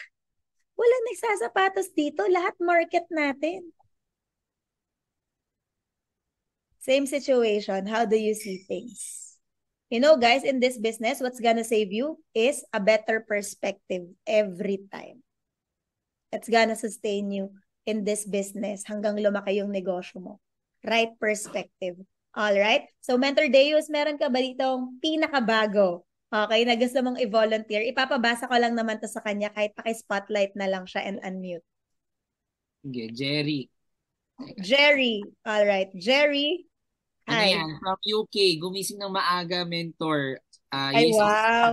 Wala nagsasapatos dito. Lahat market natin. Same situation. How do you see things? You know, guys, in this business, what's gonna save you is a better perspective every time. It's gonna sustain you in this business hanggang lumaki yung negosyo mo. Right perspective. Alright? So, Mentor Deus, meron ka ba ditong pinakabago? Okay, na gusto mong i-volunteer. Ipapabasa ko lang naman to sa kanya kahit paki-spotlight na lang siya and unmute. Okay, Jerry. Jerry. Alright. Jerry. Ano Hi. yan? From UK. Gumising ng maaga, mentor. Ay, wow.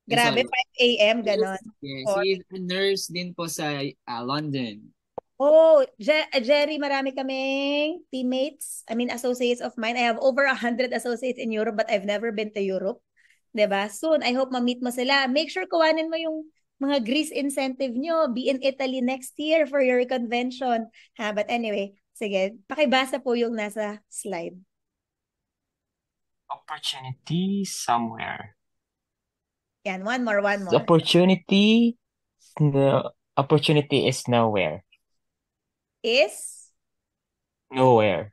Grabe, 5 a.m. ganon. Yes, he is a nurse din po sa London. Oh, Jerry, marami kaming teammates. I mean, associates of mine. I have over 100 associates in Europe, but I've never been to Europe. Diba? Soon, I hope ma-meet mo sila. Make sure kuhanin mo yung mga Greece incentive nyo. Be in Italy next year for your convention. But anyway, sige, pakibasa po yung nasa slide. Opportunity somewhere. Yan, one more. The opportunity is nowhere. Is? Nowhere.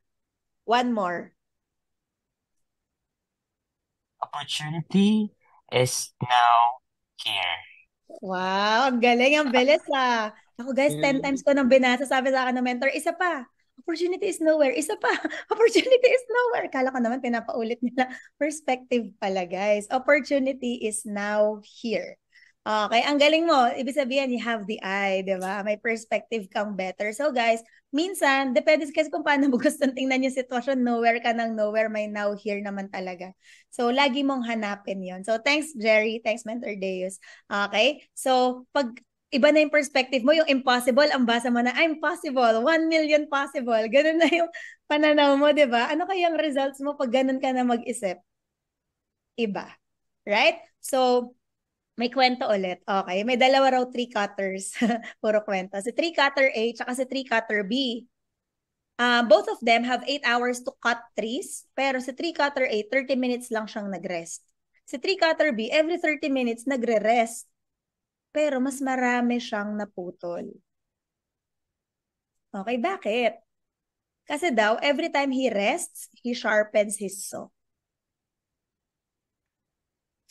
One more. Opportunity is now here. Wow, ang galing, ang bilis ah. Ako guys, 10 times ko nang binasa, sabi sa akin ng mentor, isa pa. Opportunity is nowhere. Isa pa. Opportunity is nowhere. Kala ko naman pinapaulit nila. Perspective pala, guys. Opportunity is now here. Okay, ang galing mo. Ibig sabihin, you have the eye, di ba? May perspective kang better. So guys, minsan, depende kasi kung paano mo gustong tingnan yung sitwasyon. Nowhere ka ng nowhere, may now here naman talaga. So, lagi mong hanapin yon. So, thanks, Jerry. Thanks, Mentor Deus. Okay? So, pag iba na yung perspective mo, yung impossible, ang basa mo na, I'm possible, 1 million possible. Ganun na yung pananaw mo, di ba? Ano kayang results mo pag ganun ka na mag-isip? Iba. Right? So, may kwento ulit. Okay. May dalawa raw tree cutters. Puro kwento. Si tree cutter A tsaka si tree cutter B. Both of them have 8 hours to cut trees. Pero si tree cutter A, 30 minutes lang siyang nag-rest. Si tree cutter B, every 30 minutes nagre-rest. Pero mas marami siyang naputol. Okay, bakit? Kasi daw, every time he rests, he sharpens his saw.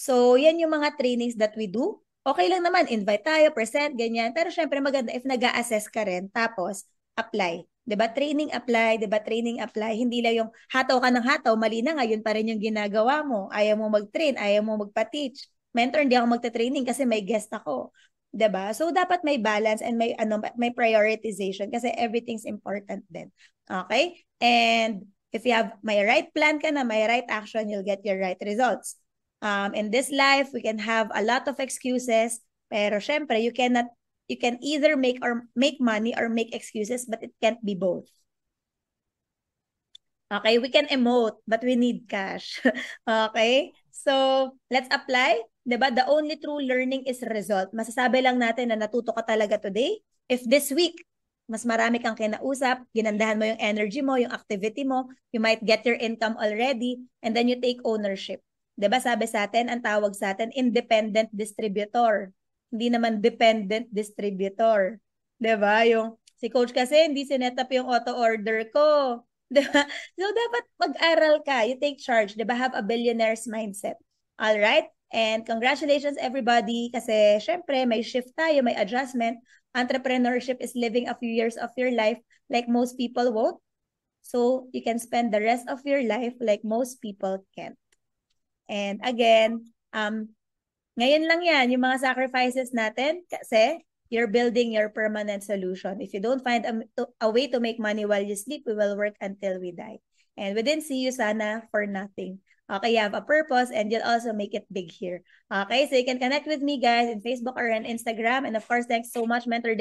So, yan yung mga trainings that we do. Okay lang naman, invite tayo, present, ganyan. Pero syempre maganda if nag-a-assess ka rin, tapos apply. 'Di ba? Training apply, 'di ba? Training apply. Hindi lang yung hataw ka ng hataw, mali na nga, yun pa rin yung ginagawa mo. Ayaw mo mag-train, ayaw mo magpa-teach. Mentor, hindi ako magte-training kasi may guest ako. 'Di ba? So dapat may balance and may prioritization kasi everything's important din. Okay? And if you have may right plan ka na, may right action, you'll get your right results. In this life, we can have a lot of excuses, pero syempre, you can either make money or make excuses, but it can't be both. Okay, we can emote, but we need cash. Okay? So, let's apply. Diba? The only true learning is result. Masasabi lang natin na natuto ka talaga today. If this week, mas marami kang kinausap, ginandahan mo yung energy mo, yung activity mo, you might get your income already, and then you take ownership. 'Di ba sabi sa atin, ang tawag sa atin, independent distributor. Hindi naman dependent distributor. 'Di ba? Yung si coach kasi hindi sinet up yung auto order ko. 'Di ba? So dapat mag-aral ka, you take charge, 'di ba? Have a billionaire's mindset. All right? And congratulations everybody kasi syempre may shift tayo, may adjustment. Entrepreneurship is living a few years of your life like most people won't. So you can spend the rest of your life like most people can't. And again, ngayon lang yan, yung mga sacrifices natin kasi you're building your permanent solution. If you don't find a way to make money while you sleep, we will work until we die. And we didn't see you sana for nothing. Okay, you have a purpose and you'll also make it big here. Okay, so you can connect with me guys in Facebook or on Instagram. And of course, thanks so much, Mentor Day.